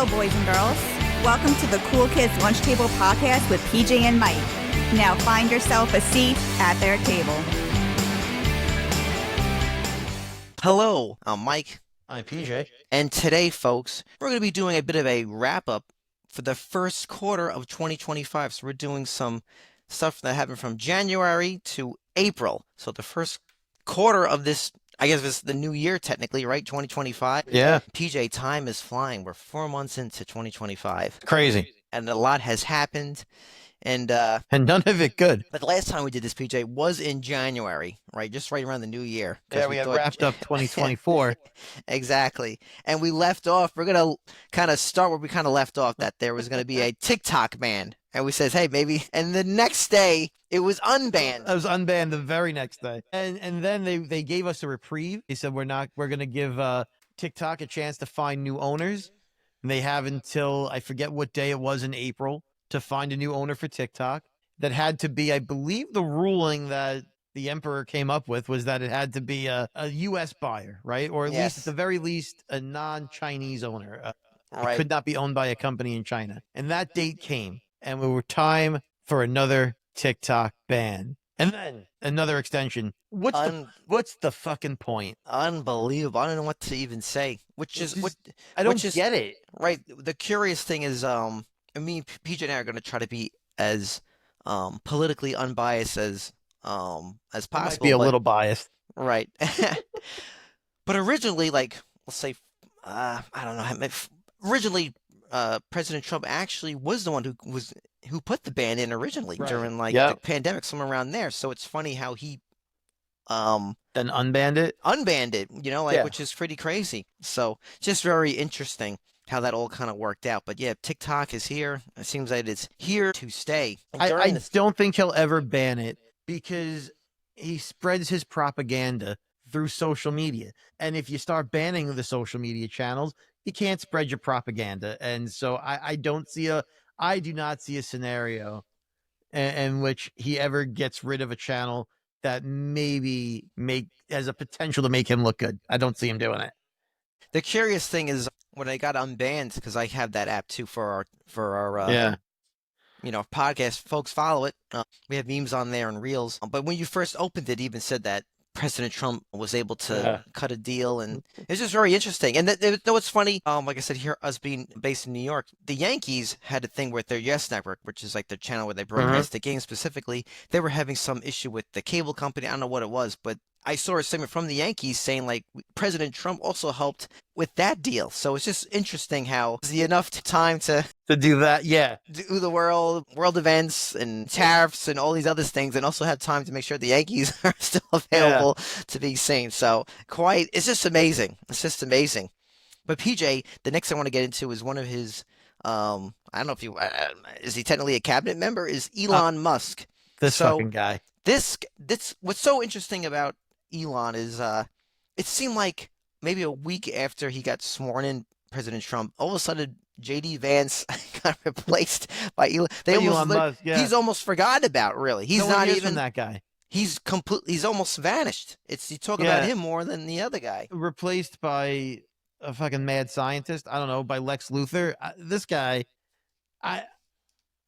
Hello, boys and girls. Welcome to the Cool Kids Lunch Table Podcast with PJ and Mike. Now find yourself a seat at their table. Hello, I'm Mike. I'm PJ. And today, folks, we're going to be doing a bit of a wrap-up for the first quarter of 2025. So we're doing some stuff that happened from January to April. So the first quarter of this, I guess it's the new year technically, right? 2025. Yeah. PJ, time is flying. We're 4 months into 2025. Crazy. And a lot has happened. And none of it good. But the last time we did this, PJ, was in January, right? Just right around the new year. Yeah, we had wrapped up 2024. Exactly. And we left off, we're going to kind of start where we kind of left off, that there was going to be a TikTok ban. And we says, hey, maybe. And the next day, it was unbanned. It was unbanned the very next day. And then they gave us a reprieve. They said we're going to give TikTok a chance to find new owners. And they have until, I forget what day it was in April, to find a new owner for TikTok. That had to be, I believe the ruling that the emperor came up with was that it had to be a U.S. buyer, right? Or at least, at the very least, a non-Chinese owner. It could not be owned by a company in China. And that date came, and we were time for another TikTok ban. And then another extension. What's the fucking point? Unbelievable. I don't know what to even say. I don't get it. Right. The curious thing is, me, PJ and I are going to try to be as politically unbiased as possible. Might be a little biased. Right. But originally, like, let's say, I don't know. Originally, President Trump actually was the one who put the ban in originally during the pandemic, somewhere around there. So it's funny how he then unbanned it, which is pretty crazy. So just very interesting how that all kind of worked out. But yeah, TikTok is here. It seems like it's here to stay. I don't think he'll ever ban it because he spreads his propaganda through social media. And if you start banning the social media channels, you can't spread your propaganda. And so I do not see a scenario in which he ever gets rid of a channel that maybe has a potential to make him look good. I don't see him doing it. The curious thing is when I got unbanned, because I have that app too for our podcast. Folks, follow it. We have memes on there and reels. But when you first opened it, even said that President Trump was able to cut a deal, and it's just very interesting. And what's funny, like I said, here, us being based in New York, the Yankees had a thing with their Yes Network, which is like the channel where they broadcast the game specifically. They were having some issue with the cable company. I don't know what it was, but I saw a statement from the Yankees saying like President Trump also helped with that deal. So it's just interesting how is he enough time to do that? Yeah. Do the world events and tariffs and all these other things, and also have time to make sure the Yankees are still available to be seen. So it's just amazing. It's just amazing. But PJ, the next thing I want to get into is one of his, I don't know if is he technically a cabinet member? Is Elon Musk. This fucking guy. This what's so interesting about Elon is it seemed like maybe a week after he got sworn in, President Trump, all of a sudden J.D. Vance got replaced by Elon. Elon Musk, He's almost forgotten about, really. He's not even that guy. He's almost vanished. You talk about him more than the other guy. Replaced by a fucking mad scientist. I don't know, by Lex Luthor. This guy,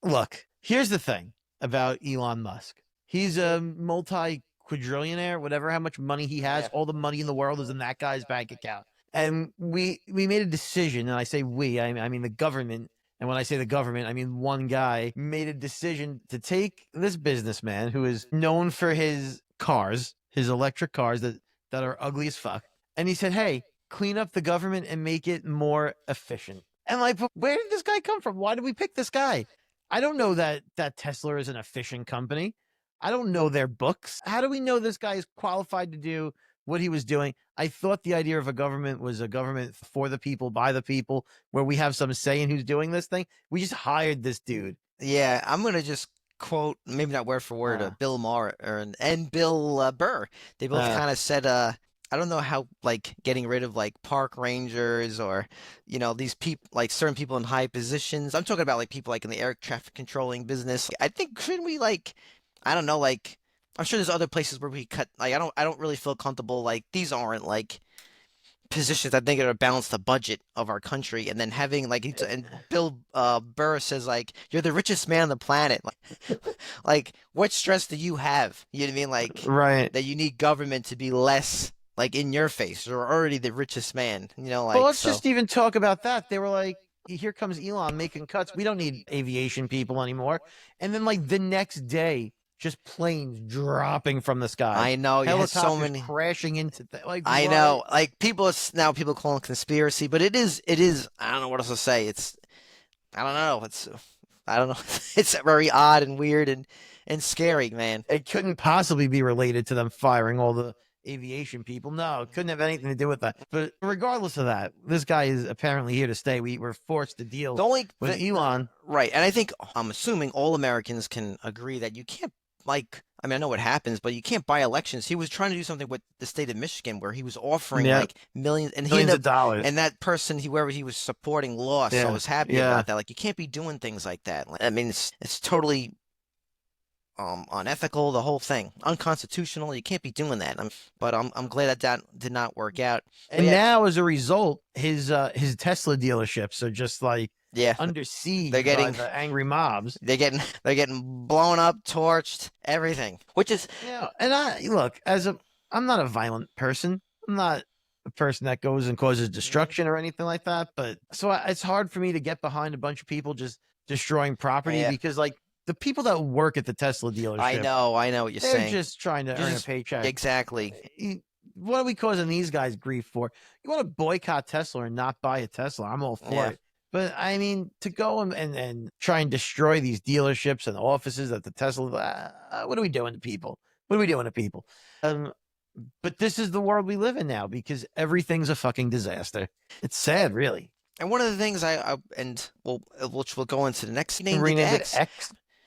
look, here's the thing about Elon Musk. He's a multi-quadrillionaire, whatever, how much money he has. All the money in the world is in that guy's bank account. And we made a decision, and I say we, I mean the government. And when I say the government, I mean one guy made a decision to take this businessman who is known for his cars, his electric cars that are ugly as fuck. And he said, hey, clean up the government and make it more efficient. And like, where did this guy come from? Why did we pick this guy? I don't know that Tesla is an efficient company. I don't know their books. How do we know this guy is qualified to do what he was doing? I thought the idea of a government was a government for the people, by the people, where we have some say in who's doing this thing. We just hired this dude. Yeah, I'm going to just quote, maybe not word for word, Bill Maher and Bill Burr. They both kind of said, I don't know how, like, getting rid of, like, park rangers or, these people, like, certain people in high positions. I'm talking about, like, people, like, in the air traffic controlling business. I think, shouldn't we, like, I don't know, like, I'm sure there's other places where we cut, like, I don't really feel comfortable, like, these aren't, like, positions I think are to balance the budget of our country, and then having like and Bill Burr says like you're the richest man on the planet. Like what stress do you have? You know what I mean? Like Right. that you need government to be less like in your face. You're already the richest man. You know, like well, let's just even talk about that. They were like, here comes Elon making cuts. We don't need aviation people anymore. And then like the next day, just planes dropping from the sky. I know you had so many crashing into like. I know, like people call it conspiracy, but it is. I don't know what else to say. I don't know. I don't know. It's very odd and weird and scary, man. It couldn't possibly be related to them firing all the aviation people. No, it couldn't have anything to do with that. But regardless of that, this guy is apparently here to stay. We were forced to deal with Elon. Right. And I'm assuming all Americans can agree that you can't, like, I mean, I know what happens, but you can't buy elections. He was trying to do something with the state of Michigan where he was offering like millions of dollars. And that person, whoever he was supporting, lost. So I was happy about that. Like, you can't be doing things like that. I mean, it's totally unethical, the whole thing, unconstitutional. You can't be doing that. But I'm glad that did not work out. And now, as a result, his Tesla dealerships are just like under siege. They're getting by the angry mobs. They're getting blown up, torched, everything. Which is And I'm not a violent person. I'm not a person that goes and causes destruction or anything like that. But it's hard for me to get behind a bunch of people just destroying property because like. The people that work at the Tesla dealership. I know what you're saying. They're just trying to earn a paycheck. Exactly. What are we causing these guys grief for? You want to boycott Tesla and not buy a Tesla? I'm all for it. But I mean, to go and try and destroy these dealerships and offices at the Tesla, what are we doing to people? What are we doing to people? But this is the world we live in now because everything's a fucking disaster. It's sad, really. And one of the things which we'll go into the next name, X.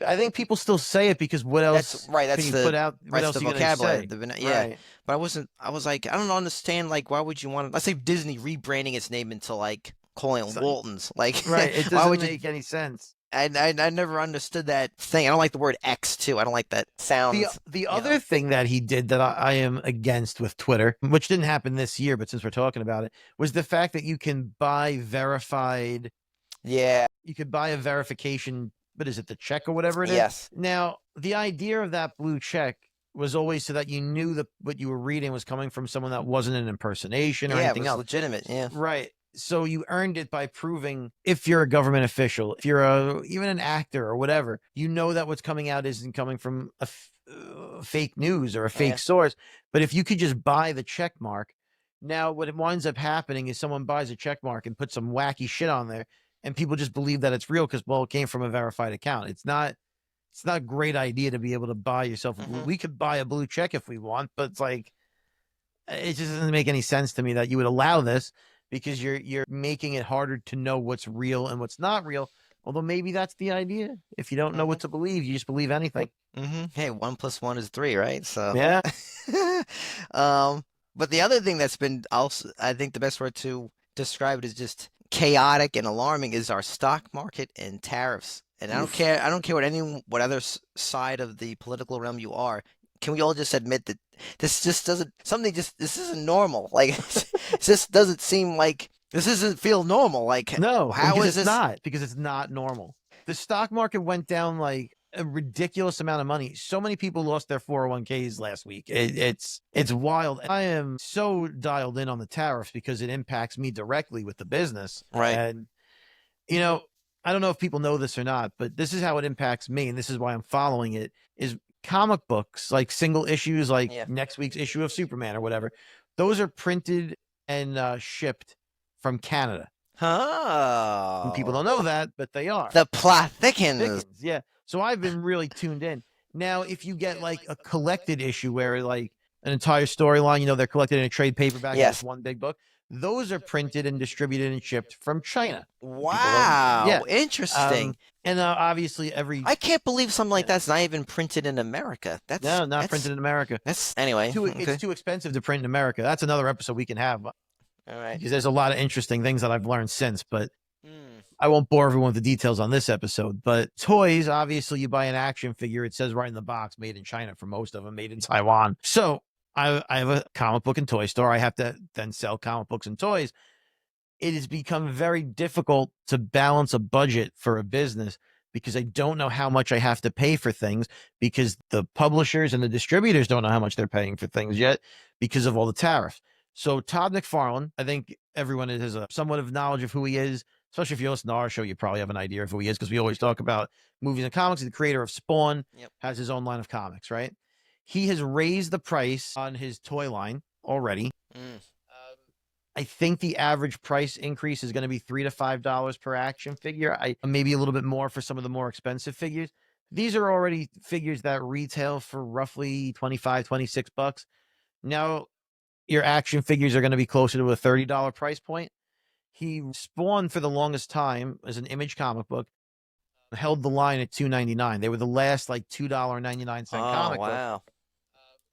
I think people still say it because what else? That's can the you put out. What else the you vocabulary. Right. But I was like, I don't understand. Like, why would you want to? Let's say Disney rebranding its name into like calling it Waltons. Like, right? It doesn't make any sense. I never understood that thing. I don't like the word X too. I don't like that sound. The other thing that he did that I am against with Twitter, which didn't happen this year, but since we're talking about it, was the fact that you can buy verified. Yeah. You could buy a verification. But is it the check or whatever it is? Yes. Now, the idea of that blue check was always so that you knew that what you were reading was coming from someone that wasn't an impersonation or anything else. Legitimate. Yeah. Right. So you earned it by proving if you're a government official, if you're even an actor or whatever, you know that what's coming out isn't coming from a fake news or a fake source. But if you could just buy the check mark, now what winds up happening is someone buys a check mark and puts some wacky shit on there. And people just believe that it's real because, well, it came from a verified account. It's not a great idea to be able to buy yourself. We could buy a blue check if we want, but it's like, it just doesn't make any sense to me that you would allow this because you're making it harder to know what's real and what's not real. Although maybe that's the idea. If you don't know what to believe, you just believe anything. Hey, 1 + 1 is 3, right? So yeah. But the other thing that's been also, I think the best word to describe it is just chaotic and alarming is our stock market and tariffs. And I don't care what other side of the political realm you are. Can we all just admit that this isn't normal? Like, it just doesn't seem like this doesn't feel normal. Like, no, how is this not? Because it's not normal. The stock market went down like a ridiculous amount of money. So many people lost their 401ks last week. It's wild. I am so dialed in on the tariffs because it impacts me directly with the business. Right. And, I don't know if people know this or not, but this is how it impacts me. And this is why I'm following it is comic books, like single issues, like next week's issue of Superman or whatever. Those are printed and shipped from Canada. Oh. And people don't know that, but they are. The plot thickens. Yeah. So I've been really tuned in. Now, if you get like a collected issue where like an entire storyline, they're collected in a trade paperback, it's one big book. Those are printed and distributed and shipped from China. Wow. Interesting. And obviously I can't believe something like that's not even printed in America. Not printed in America. Anyway. It's too expensive to print in America. That's another episode we can have. All right. Because there's a lot of interesting things that I've learned since, but I won't bore everyone with the details on this episode. But toys, obviously, you buy an action figure. It says right in the box, made in China for most of them, made in Taiwan. So I have a comic book and toy store. I have to then sell comic books and toys. It has become very difficult to balance a budget for a business because I don't know how much I have to pay for things, because the publishers and the distributors don't know how much they're paying for things yet because of all the tariffs. So Todd McFarlane, I think everyone has a somewhat of knowledge of who he is, especially if you listen to our show, you probably have an idea of who he is, because we always talk about movies and comics. He's the creator of Spawn, has his own line of comics, right? He has raised the price on his toy line already. I think the average price increase is going to be $3 to $5 per action figure. Maybe a little bit more for some of the more expensive figures. These are already figures that retail for roughly $25-26. Now your action figures are going to be closer to a $30 price point. He Spawned for the longest time as an Image comic book, held the line at $2.99. They were the last like $2.99 comic book.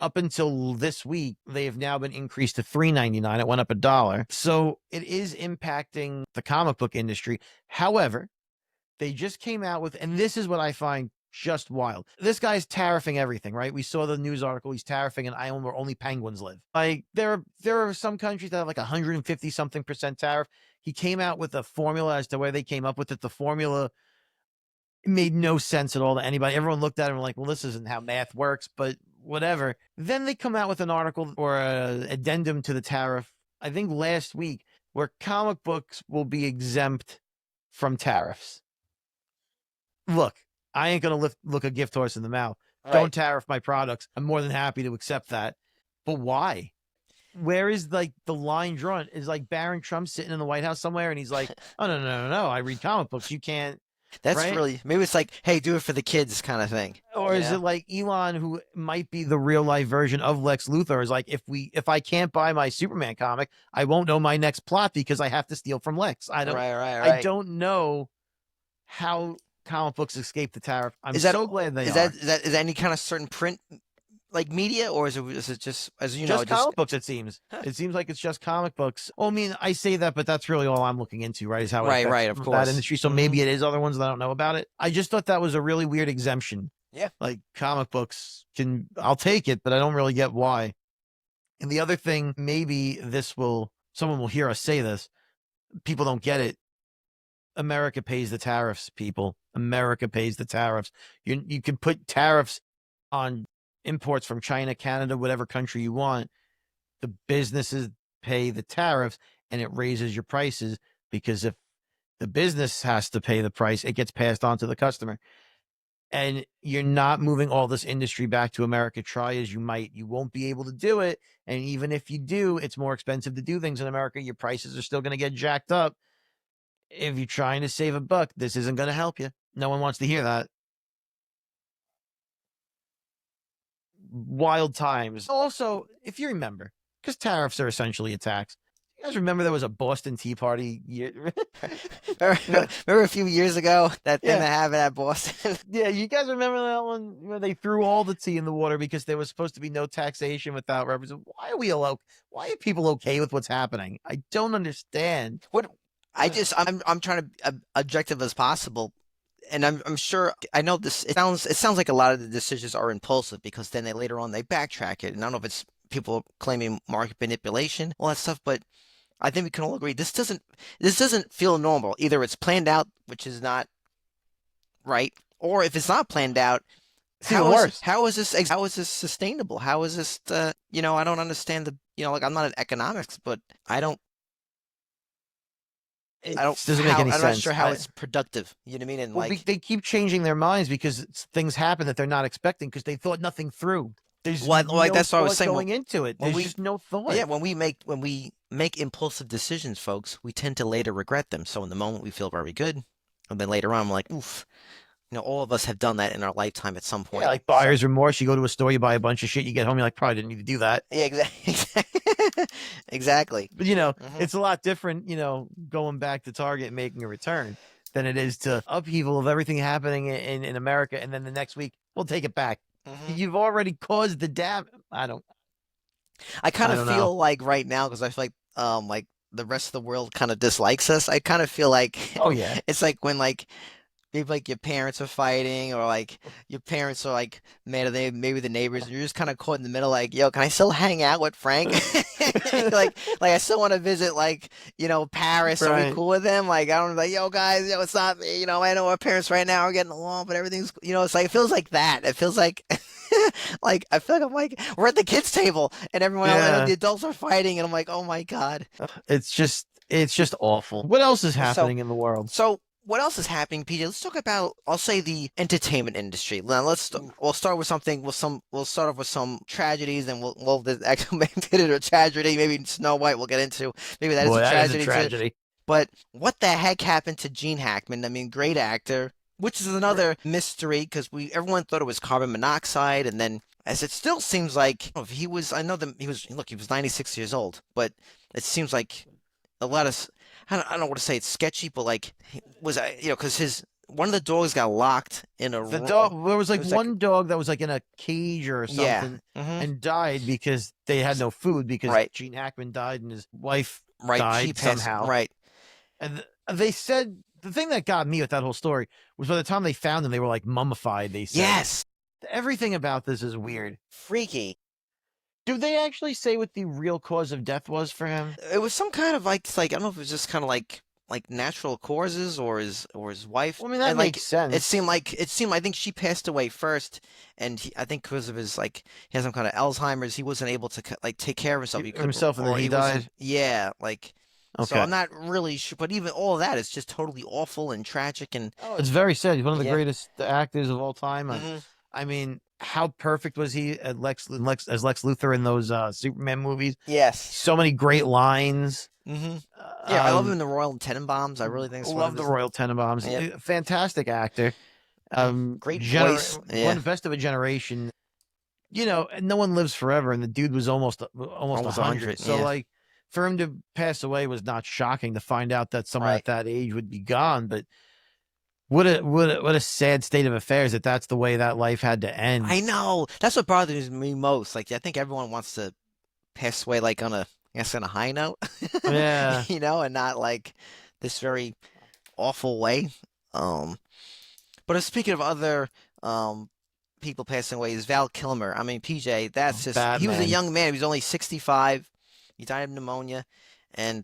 Up until this week, they have now been increased to $3.99. It went up $1. So it is impacting the comic book industry. However, they just came out with, and this is what I find just wild. This guy's tariffing everything, right? We saw the news article. He's tariffing an island where only penguins live. Like there are some countries that have like 150 something percent tariff. He came out with a formula as to where they came up with it. The formula made no sense at all to anybody. Everyone looked at it and were like, well, this isn't how math works, but whatever. Then they come out with an article or an addendum to the tariff, I think last week, where comic books will be exempt from tariffs. Look, I ain't going to look a gift horse in the mouth. Right. Don't tariff my products. I'm more than happy to accept that. But why? Where is like the line drawn? Is like Barron Trump sitting in the White House somewhere and he's like, oh, no. I read comic books. You can't. That's right? Really, maybe it's like, hey, do it for the kids kind of thing. Or is it like Elon, who might be the real life version of Lex Luthor, is like, if I can't buy my Superman comic, I won't know my next plot because I have to steal from Lex. I don't know how comic books escape the tariff. I'm so glad they are. Is that any kind of certain print like media, or is it just, as you know, just comic books? It seems. It seems like it's just comic books. Well, I mean, I say that, but that's really all I'm looking into, right? Is how it affects of course, that industry. So maybe it is other ones that I don't know about it. I just thought that was a really weird exemption. Yeah, like comic books I'll take it, but I don't really get why. And the other thing, maybe someone will hear us say this. People don't get it. America pays the tariffs, people. America pays the tariffs. You can put tariffs on imports from China, Canada, whatever country you want. The businesses pay the tariffs and it raises your prices, because if the business has to pay the price, it gets passed on to the customer. And you're not moving all this industry back to America. Try as you might, you won't be able to do it. And even if you do, it's more expensive to do things in America. Your prices are still going to get jacked up. If you're trying to save a buck, this isn't going to help you. No one wants to hear that. Wild times. Also, if you remember, because tariffs are essentially a tax. You guys remember there was a Boston Tea Party year? remember a few years ago that thing that happened at Boston? Yeah, you guys remember that one where they threw all the tea in the water because there was supposed to be no taxation without representation? Why are people okay with what's happening? I don't understand. I'm trying to be objective as possible. And I'm sure, I know this, it sounds like a lot of the decisions are impulsive, because then later on they backtrack it. And I don't know if it's people claiming market manipulation, all that stuff, but I think we can all agree this doesn't feel normal. Either it's planned out, which is not right, or if it's not planned out, how is this sustainable? How is this, I don't understand like, I'm not in economics, but I'm not sure how it's productive. You know what I mean? And they keep changing their minds because things happen that they're not expecting because they thought nothing through. There's that's what I was saying. Going into it. There's just no thought. Yeah, when we make impulsive decisions, folks, we tend to later regret them. So in the moment we feel very good, and then later on we're like, oof. All of us have done that in our lifetime at some point. Yeah, like buyer's remorse. You go to a store, you buy a bunch of shit, you get home, you're like, probably didn't need to do that. Yeah, exactly. Exactly. But it's a lot different, going back to Target and making a return than it is to upheaval of everything happening in America, and then the next week we'll take it back. You've already caused the damage. I kind of feel like right now, because I feel like the rest of the world kind of dislikes us. I kind of feel like, oh yeah, it's like when maybe like your parents are fighting, or like your parents are like mad at maybe the neighbors, and you're just kind of caught in the middle, like, yo, can I still hang out with Frank? Like I still want to visit, like, Paris. Are we cool with them? Like, I don't like, yo, guys, yo, it's not, I know our parents right now are getting along, but everything's, it's like, it feels like that. It feels like, like, I feel like I'm like, we're at the kids' table, and everyone else, and the adults are fighting, and I'm like, oh my God. It's just awful. What else is happening in the world? So what else is happening, PJ? Let's talk about, I'll say, the entertainment industry. Now we'll start with something. We'll start off with some tragedies, and we'll actually maybe it a tragedy. Maybe Snow White. We'll get into. Maybe that is a tragedy. Is a tragedy. But what the heck happened to Gene Hackman? I mean, great actor, which is another mystery, because everyone thought it was carbon monoxide, and then as it still seems like he was. I know that he was 96 years old, but it seems like a lot of. I don't know what to say. It's sketchy, but like, was because one of the dogs got locked in a. There was one dog that was like in a cage or something, and died because they had no food, because Gene Hackman died and his wife died somehow. Right. And they said the thing that got me with that whole story was by the time they found them, they were like mummified. They said, yes, everything about this is weird, freaky. Do they actually say what the real cause of death was for him? It was some kind of like I don't know if it was just kind of like natural causes, or his wife. Well, I mean, that makes sense. It seemed I think she passed away first, and I think because of his he has some kind of Alzheimer's, he wasn't able to take care of himself. And then he died. Yeah, like. Okay. So I'm not really sure, but even all of that is just totally awful and tragic, and it's very sad. He's one of the greatest actors of all time. I mean, how perfect was he as Lex Luthor in those Superman movies? Yes. So many great lines. Yeah, I love him in the Royal Tenenbaums. I really think. Love the Royal Tenenbaums. Yep. Fantastic actor. Great voice. One best of a generation. No one lives forever, and the dude was almost 100. So like, for him to pass away was not shocking. To find out that someone at that age would be gone, but. What a sad state of affairs that that's the way that life had to end. I know. That's what bothers me most. Like, I think everyone wants to pass away like on a high note. Yeah. And not like this very awful way. But speaking of other people passing away, is Val Kilmer. I mean, PJ, that's just Batman. He was a young man. He was only 65. He died of pneumonia, and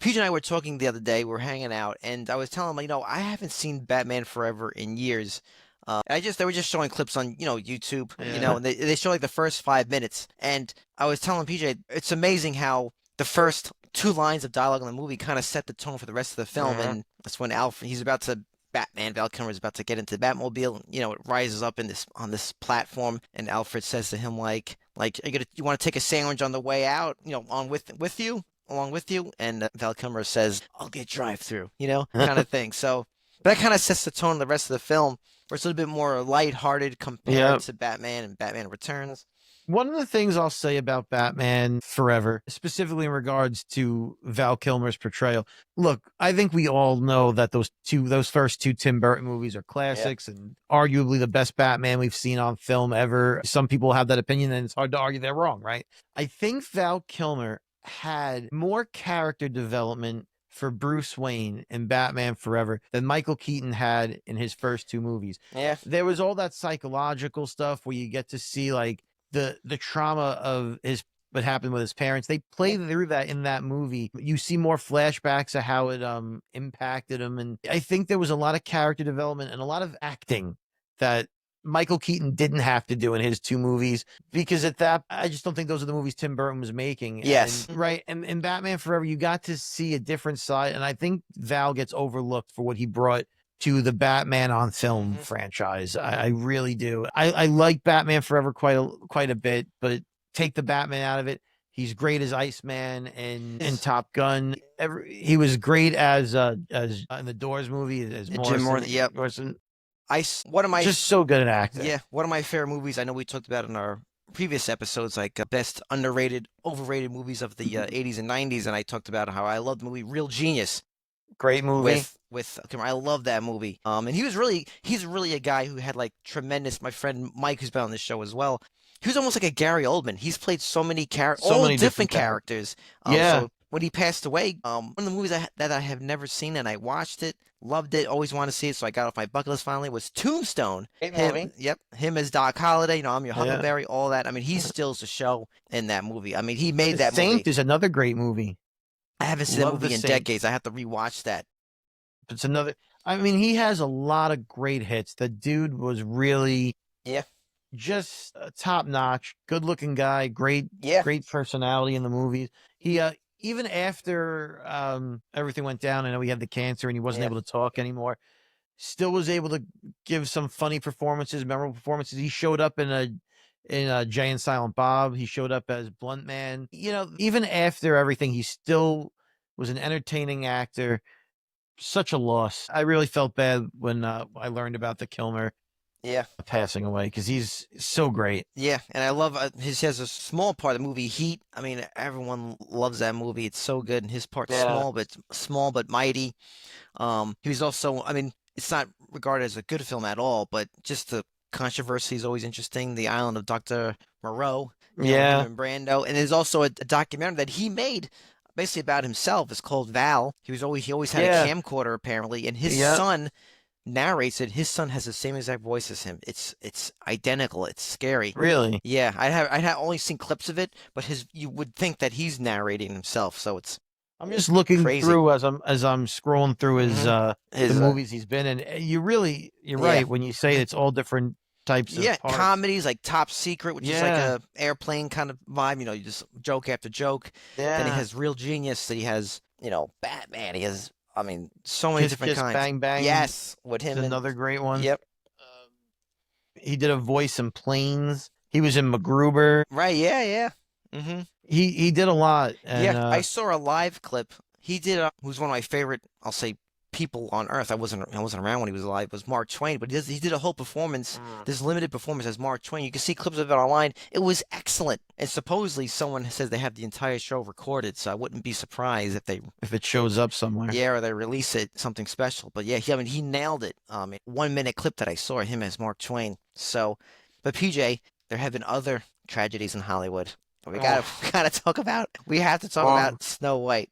PJ and I were talking the other day. We were hanging out, and I was telling him, I haven't seen Batman Forever in years. They were just showing clips on, YouTube, and they show like the first 5 minutes. And I was telling PJ, it's amazing how the first 2 lines of dialogue in the movie kind of set the tone for the rest of the film. And that's when Val Kilmer is about to get into the Batmobile. It rises up on this platform, and Alfred says to him, like, you want to take a sandwich on the way out, along with you, and Val Kilmer says, I'll get drive-through, kind of thing. So that kind of sets the tone of the rest of the film, where it's a little bit more lighthearted compared to Batman and Batman Returns. One of the things I'll say about Batman Forever, specifically in regards to Val Kilmer's portrayal, look, I think we all know that those first 2 Tim Burton movies are classics and arguably the best Batman we've seen on film ever. Some people have that opinion, and it's hard to argue they're wrong, right? I think Val Kilmer had more character development for Bruce Wayne in Batman Forever than Michael Keaton had in his first 2 movies. Yeah. There was all that psychological stuff where you get to see like the trauma of what happened with his parents. They play through that in that movie. You see more flashbacks of how it impacted him, and I think there was a lot of character development and a lot of acting that Michael Keaton didn't have to do in his 2 movies, because I just don't think those are the movies Tim Burton was making. Yes. And in Batman Forever, you got to see a different side, and I think Val gets overlooked for what he brought to the Batman on film franchise. I really do. I like Batman Forever quite a bit, but take the Batman out of it. He's great as Iceman and in Top Gun. He was great as in the Doors movie as Morrison. Jim Morrison. Yep. Morrison. Just so good an actor. Yeah, one of my favorite movies. I know we talked about in our previous episodes, like best underrated, overrated movies of the 80s and 90s, and I talked about how I loved the movie Real Genius. Great movie. With I love that movie. And he's really a guy who had like tremendous. My friend Mike, who's been on this show as well, he was almost like a Gary Oldman. He's played so many different characters. Yeah. So when he passed away, one of the movies that I have never seen, and I watched it, loved it, always wanted to see it, so I got off my bucket list finally, was Tombstone. Him as Doc Holliday, I'm your Huckleberry, all that. I mean, he steals the show in that movie. I mean, he made that movie. Saint is another great movie. I haven't seen that movie in decades. I have to rewatch that. It's another. I mean, he has a lot of great hits. The dude was really, just top notch, good looking guy, great personality in the movies. He even after everything went down, I know he had the cancer and he wasn't able to talk anymore. Still was able to give some funny performances, memorable performances. He showed up in Jay and Silent Bob. He showed up as Blunt Man. Even after everything, he still was an entertaining actor. Such a loss. I really felt bad when I learned about the Kilmer passing away, because he's so great. Yeah, and I love he has a small part of the movie, Heat. I mean, everyone loves that movie. It's so good, and his part's small but mighty. He was also, I mean, it's not regarded as a good film at all, but just the controversy is always interesting. The Island of Dr. Moreau, and Brando, and there's also a documentary that he made basically about himself. It's called Val. He always had a camcorder apparently, and his son narrates it. His son has the same exact voice as him. It's identical. It's scary. Really? Yeah, I had only seen clips of it, but you would think that he's narrating himself. So it's. I'm just looking through as I'm scrolling through his the movies he's been in. You're right when you say it's all different types of parts. Comedies like Top Secret, which is like a airplane kind of vibe. You just joke after joke. Then he has Real Genius. That he has Batman. He has so many different kinds. Bang Bang. Yes, with him. Another great one. Yep. He did a voice in Planes. He was in MacGruber. Right. Yeah. Mm-hmm. He did a lot. And, I saw a live clip. He did. Who's one of my favorite, I'll say, people on Earth. I wasn't around when he was alive. Was Mark Twain, but he did a whole performance. This limited performance as Mark Twain. You can see clips of it online. It was excellent. And supposedly someone says they have the entire show recorded. So I wouldn't be surprised if it shows up somewhere. Yeah, or they release it, something special. But yeah, he nailed it. 1 minute clip that I saw him as Mark Twain. So, but PJ, there have been other tragedies in Hollywood. We have to talk about Snow White.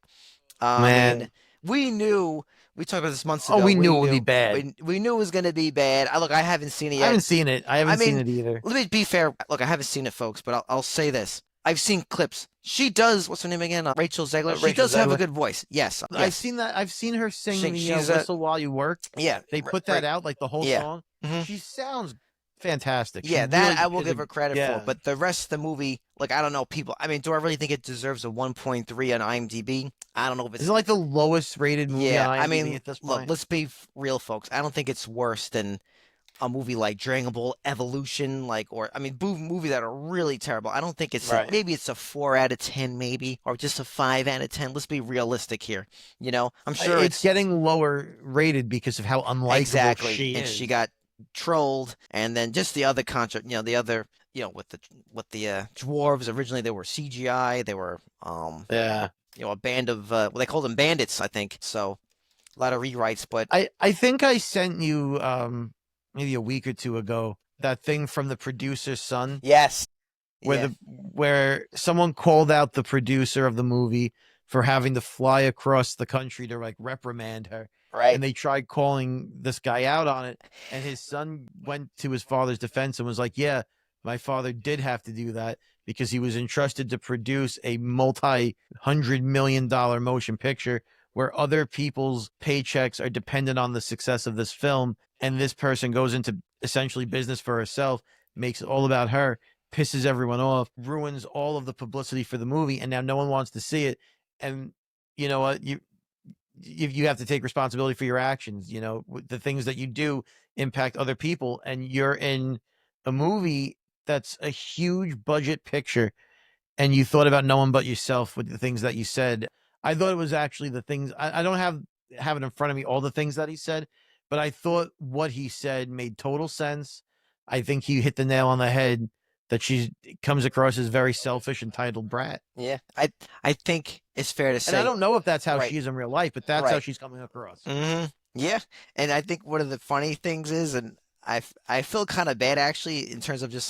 Man, we knew. We talked about this months ago. We knew it would be bad. We knew it was going to be bad. I haven't seen it yet. I haven't seen it. I haven't seen it either. Let me be fair. Look, I haven't seen it, folks, but I'll say this. I've seen clips. She does. What's her name again? Rachel Zegler. She does have a good voice. Yes. I've seen that. I've seen her sing the Whistle While You Work. Yeah. They put that out, like the whole song. Mm-hmm. She sounds fantastic. Yeah, that I will give her credit for. But the rest of the movie, I don't know, people. Do I really think it deserves a 1.3 on IMDb? I don't know if it's. Is it like the lowest rated movie on IMDb at this point? Look, let's be real, folks. I don't think it's worse than a movie like Dragon Ball Evolution, movies that are really terrible. I don't think it's maybe it's a 4 out of 10, maybe, or just a 5 out of 10. Let's be realistic here. I'm sure it's getting lower rated because of how unlikable she is. And she got trolled, and then just the other concept, with the dwarves. Originally they were CGI. They were a band of they called them bandits, I think. So a lot of rewrites. But I think I sent you maybe a week or two ago that thing from the producer's son. Yes, where someone called out the producer of the movie for having to fly across the country to reprimand her. Right. And they tried calling this guy out on it, and his son went to his father's defense and was like, yeah, my father did have to do that because he was entrusted to produce a multi-$100 million motion picture where other people's paychecks are dependent on the success of this film. And this person goes into essentially business for herself, makes it all about her, pisses everyone off, ruins all of the publicity for the movie. And now no one wants to see it. And you know what? You have to take responsibility for your actions. The things that you do impact other people, and you're in a movie that's a huge budget picture, and you thought about no one but yourself with the things that you said. I thought it was actually the things I don't have it in front of me, all the things that he said, but I thought what he said made total sense. I think he hit the nail on the head that she comes across as very selfish, entitled brat. Yeah, I think it's fair to say. And I don't know if that's how she is in real life, but that's how she's coming across. Mm-hmm. Yeah, and I think one of the funny things is, and I feel kind of bad actually in terms of just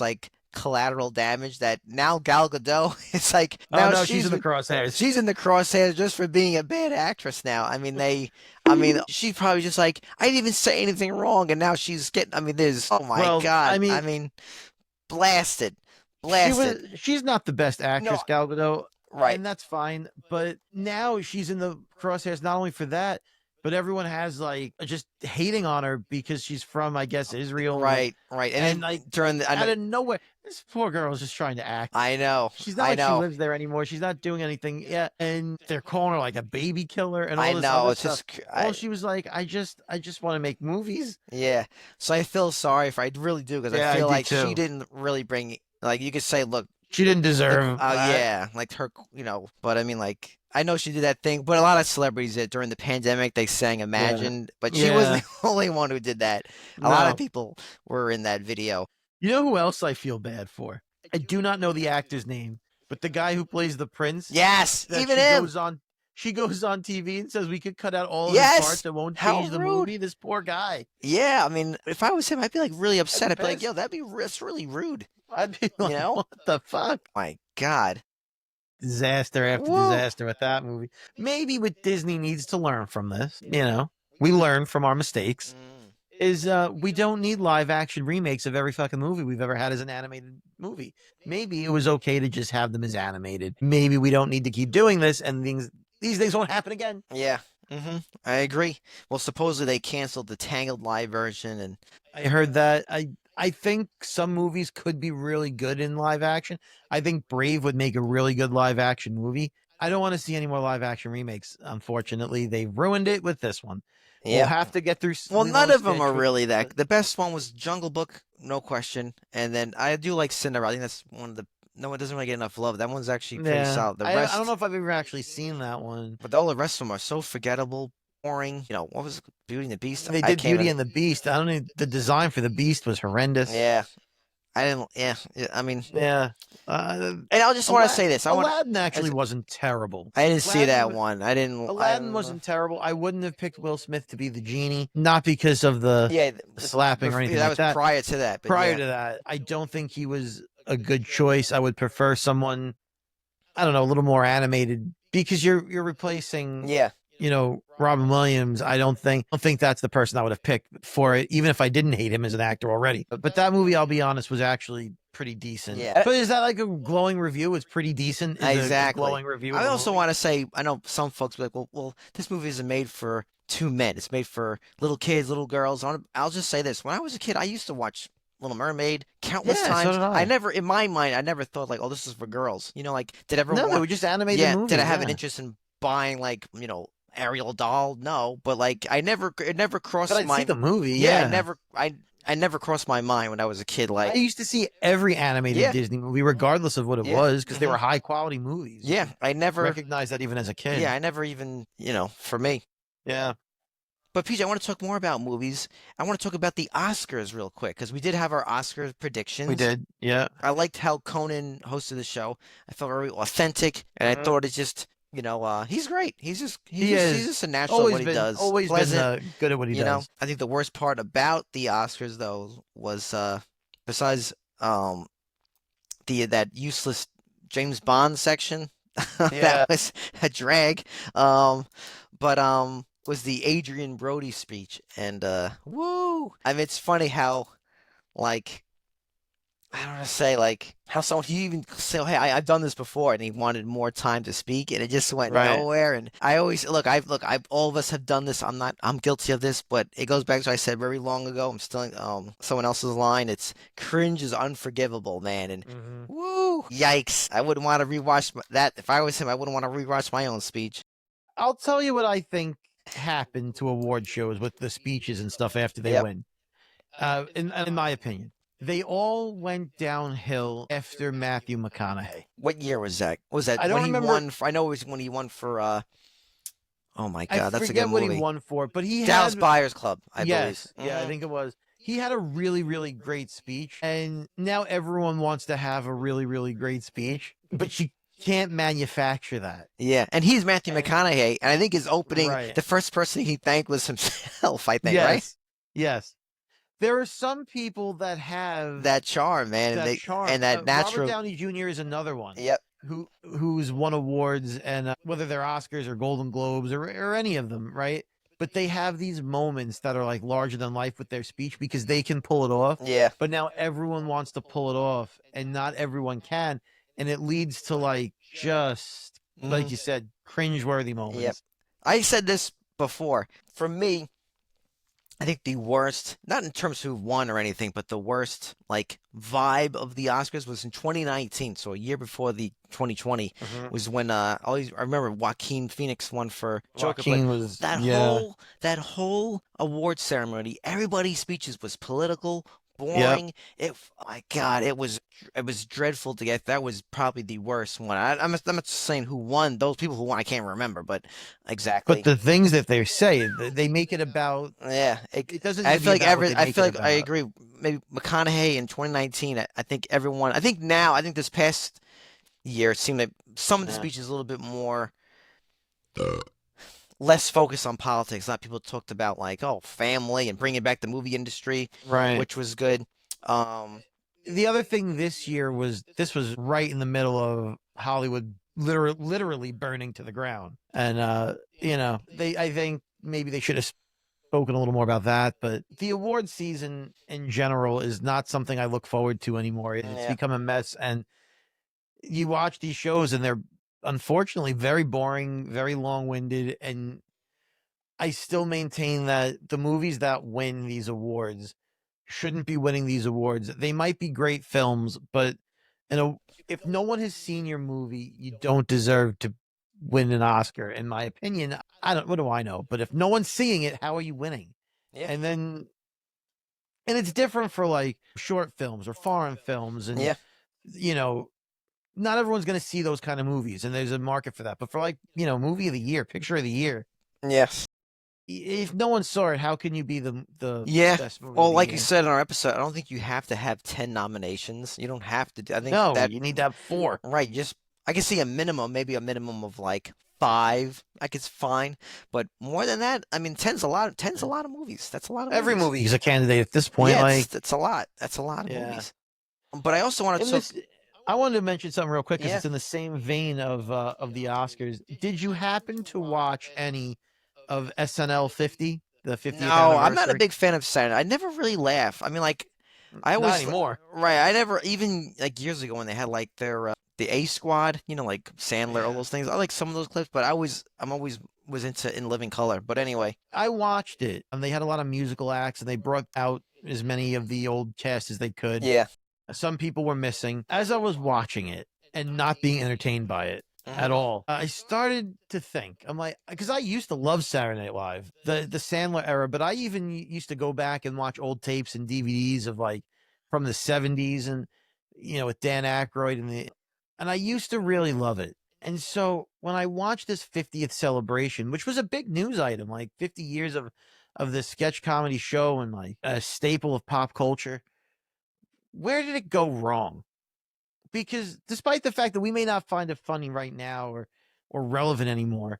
collateral damage that now Gal Gadot is like, now no, she's in the crosshairs. She's in the crosshairs just for being a bad actress now. I mean, she's probably just like, I didn't even say anything wrong, and now she's getting, I mean, oh my God. I mean, blasted. She's not the best actress, Gal Gadot. Right. And that's fine. But now she's in the crosshairs not only for that, but everyone has like just hating on her because she's from, I guess, Israel. Right. And then like out of nowhere, this poor girl is just trying to act. I know. She's not she lives there anymore. She's not doing anything yet. And they're calling her like a baby killer and all this other stuff. Well, she was like, I just want to make movies. Yeah. So I feel sorry for, I really do, because I feel like she didn't really bring, like, you could say, look, she didn't deserve. Yeah, like her, but I mean, like, I know she did that thing, but a lot of celebrities did during the pandemic. They sang "Imagine," but she wasn't the only one who did that. A lot of people were in that video. You know who else I feel bad for? I do not know the actor's name, but the guy who plays the prince. Yes, even him. She goes on TV and says we could cut out all of his parts. It won't change the movie. This poor guy. Yeah, I mean, if I was him, I'd be like really upset. I'd be like, yo, that's really rude. I'd be like, what the fuck? My God. Disaster after disaster with that movie. Maybe what Disney needs to learn from this, we learn from our mistakes, is we don't need live action remakes of every fucking movie we've ever had as an animated movie. Maybe it was okay to just have them as animated. Maybe we don't need to keep doing this and these things won't happen again. Yeah. I agree. Well, supposedly they canceled the Tangled live version, and I heard that. I think some movies could be really good in live action. I think Brave would make a really good live action movie. I don't want to see any more live action remakes. Unfortunately, they ruined it with this one. Yeah. We'll have to get through. Well, none of them are really that. The best one was Jungle Book, no question. And then I do like Cinderella. I think that's one of the. No, it doesn't really get enough love. That one's actually pretty solid. The rest, I don't know if I've ever actually seen that one. But all the rest of them are so forgettable, boring. What was Beauty and the Beast? They did Beauty and the Beast. I don't know. The design for the Beast was horrendous. Yeah. I didn't. Yeah. I mean. Yeah. And I just want to say this. Aladdin actually wasn't terrible. I didn't see that one. I didn't. Aladdin wasn't terrible. I wouldn't have picked Will Smith to be the genie, not because of the slapping or anything like that. That was prior to that. Prior to that, I don't think he was a good choice. I would prefer someone, I don't know, a little more animated, because you're replacing. Yeah. Robin Williams. I don't think that's the person I would have picked for it, even if I didn't hate him as an actor already. But that movie, I'll be honest, was actually pretty decent. Yeah. But is that like a glowing review? It's pretty decent. Exactly. A glowing review. I also want to say, I know some folks be like, well, this movie isn't made for two men. It's made for little kids, little girls. I'll just say this: when I was a kid, I used to watch Little Mermaid countless times. So did I. I never, in my mind, I never thought like, oh, this is for girls. Like, did everyone? No, they were just animated movies. Did I have an interest in buying like, Ariel doll? No, but like it never crossed my. See the movie. Yeah, I never crossed my mind when I was a kid. Like, I used to see every animated Disney movie, regardless of what it was, because they were high quality movies. Yeah, I never recognized that even as a kid. Yeah, I never even for me. Yeah. But PJ, I want to talk more about movies. I want to talk about the Oscars real quick, because we did have our Oscar predictions. We did, yeah. I liked how Conan hosted the show. I felt very authentic, and I thought it just. He's great. He's just a natural at what he does. Always been good at what he does. I think the worst part about the Oscars though was besides that useless James Bond section that was a drag. But was the Adrian Brody speech, and woo! I mean, it's funny how I don't want to say how someone he even say, "Hey, I've done this before," and he wanted more time to speak, and it just went nowhere. And I always all of us have done this. I'm guilty of this, but it goes back to what I said very long ago. I'm stealing someone else's line. It's cringe is unforgivable, man. And woo, yikes! I wouldn't want to rewatch that. If I was him, I wouldn't want to rewatch my own speech. I'll tell you what I think happened to award shows with the speeches and stuff after they win. In my opinion. They all went downhill after Matthew McConaughey. What year was that? Was that I don't when remember. He won? I know it was when he won for. Oh my God, that's a good movie. I forget what he won for, but he Dallas had Buyers Club. I believe. Yeah, I think it was. He had a really, really great speech, and now everyone wants to have a really, really great speech, but you can't manufacture that. Yeah, and he's Matthew McConaughey, and I think his opening, the first person he thanked was himself. I think, right? Yes. There are some people that have that charm, man, that and charm. and that natural. Robert Downey Jr. is another one. Yep. Who's won awards, and whether they're Oscars or Golden Globes or any of them, right? But they have these moments that are like larger than life with their speech because they can pull it off. Yeah. But now everyone wants to pull it off, and not everyone can, and it leads to like just like you said, cringeworthy moments. Yep. I said this before. For me, I think the worst, not in terms of who won or anything, but the worst like vibe of the Oscars was in 2019. So a year before the 2020 was when I remember Joaquin Phoenix won for Joker. Joaquin was that whole award ceremony. Everybody's speeches was political, boring. Yep. Oh my God, it was dreadful to get. That was probably the worst one. I'm not saying who won. Those people who won, I can't remember, but exactly. But the things that they say, they make it about. Yeah, it doesn't. I feel like I agree. Maybe McConaughey in 2019. I think everyone. I think this past year, it seemed like some of the speeches a little bit more. Less focused on politics. A lot of people talked about like, family and bringing back the movie industry, right? Which was good. The other thing this year was right in the middle of Hollywood literally burning to the ground, and I think maybe they should have spoken a little more about that. But the award season in general is not something I look forward to anymore. It's become a mess, and you watch these shows and they're unfortunately very boring, very long-winded, and I still maintain that the movies that win these awards shouldn't be winning these awards. They might be great films, but if no one has seen your movie, you don't deserve to win an Oscar, in my opinion. What do I know? But if no one's seeing it, how are you winning? Yeah. And it's different for like short films or foreign films, and not everyone's going to see those kind of movies, and there's a market for that. But for like, movie of the year, picture of the year. Yes. If no one saw it, how can you be the best movie? Well, like you said in our episode, I don't think you have to have 10 nominations. You don't have to. I think you need to have 4. Right. I can see maybe a minimum of like 5. Like it's fine, but more than that, I mean, 10's a lot. 10's a lot of movies. That's a lot of every movies. movie is a candidate at this point. Yeah, like it's a lot. That's a lot of movies. But I also wanted to. I wanted to mention something real quick because it's in the same vein of the Oscars. Did you happen to watch any of SNL 50, the 50th No, anniversary? I'm not a big fan of SNL. I never really laugh. I mean, like, I always not anymore. Right. I never, even like years ago when they had like their the A Squad, like Sandler, all those things. I like some of those clips, but I'm always was into In Living Color. But anyway, I watched it, and they had a lot of musical acts, and they brought out as many of the old cast as they could. Yeah. Some people were missing. As I was watching it and not being entertained by it at all, I started to think, I'm like, because I used to love Saturday Night Live, the Sandler era, but I even used to go back and watch old tapes and DVDs of like from the 70s and, with Dan Aykroyd and I used to really love it. And so when I watched this 50th celebration, which was a big news item, like 50 years of this sketch comedy show and like a staple of pop culture, where did it go wrong? Because despite the fact that we may not find it funny right now or relevant anymore,